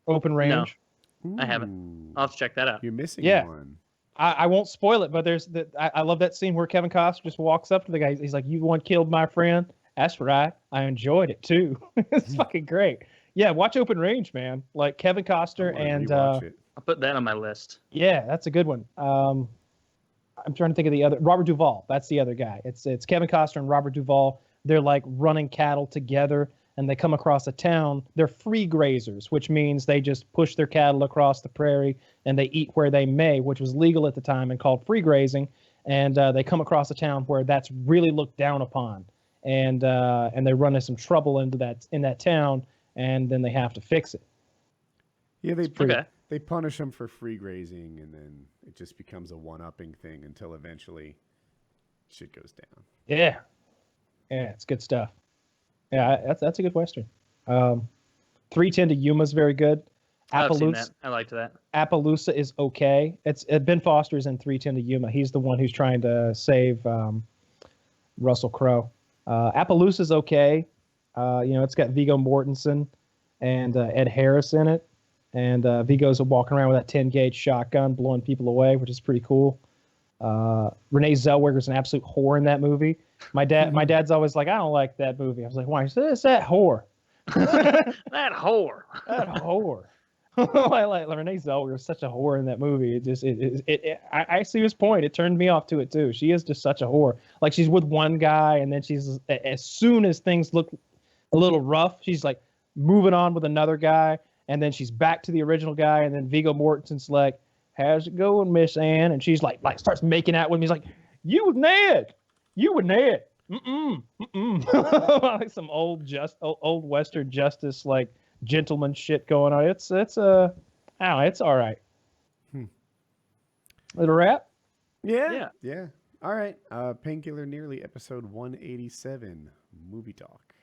Open range. No, I haven't. I'll have to check that out. You're missing Yeah. one. I won't spoil it, but there's I love that scene where Kevin Costner just walks up to the guy. He's like, "You one killed my friend." That's right. I enjoyed it too. It's fucking great. Yeah, watch Open Range, man. Like Kevin Costner and it. I'll put that on my list. yeah, that's a good one. I'm trying to think of the other. Robert Duvall. That's the other guy. It's Kevin Costner and Robert Duvall. They're like running cattle together, and they come across a town. They're free grazers, which means they just push their cattle across the prairie and they eat where they may, which was legal at the time and called free grazing. And they come across a town where that's really looked down upon, and they run into some trouble in that town, and then they have to fix it. Yeah, Okay. they punish them for free grazing, and then it just becomes a one-upping thing until eventually shit goes down. Yeah, it's good stuff. Yeah, that's a good Western. 310 to Yuma's very good. I've seen that. I liked that. Appaloosa is okay. It's Ben Foster's in 310 to Yuma. He's the one who's trying to save Russell Crowe. Appaloosa's okay. It's got Viggo Mortensen and Ed Harris in it. And Viggo's walking around with that 10-gauge shotgun blowing people away, which is pretty cool. Renee Zellweger's an absolute whore in that movie. My dad's always like, I don't like that movie. I was like, why? He said, it's that whore. That whore. That whore. like Renee Zellweger is such a whore in that movie. I see his point. It turned me off to it too. She is just such a whore. Like she's with one guy, and then she's as soon as things look a little rough, she's like moving on with another guy, and then she's back to the original guy, and then Viggo Mortensen's like, "How's it going, Miss Ann?" And she's like starts making out with me. He's like, "You with Ned? You with Ned? Like some old Western justice like gentleman shit going on. It's it's all right. Little wrap. Yeah. All right. Painkiller Nearly, episode 187, movie talk.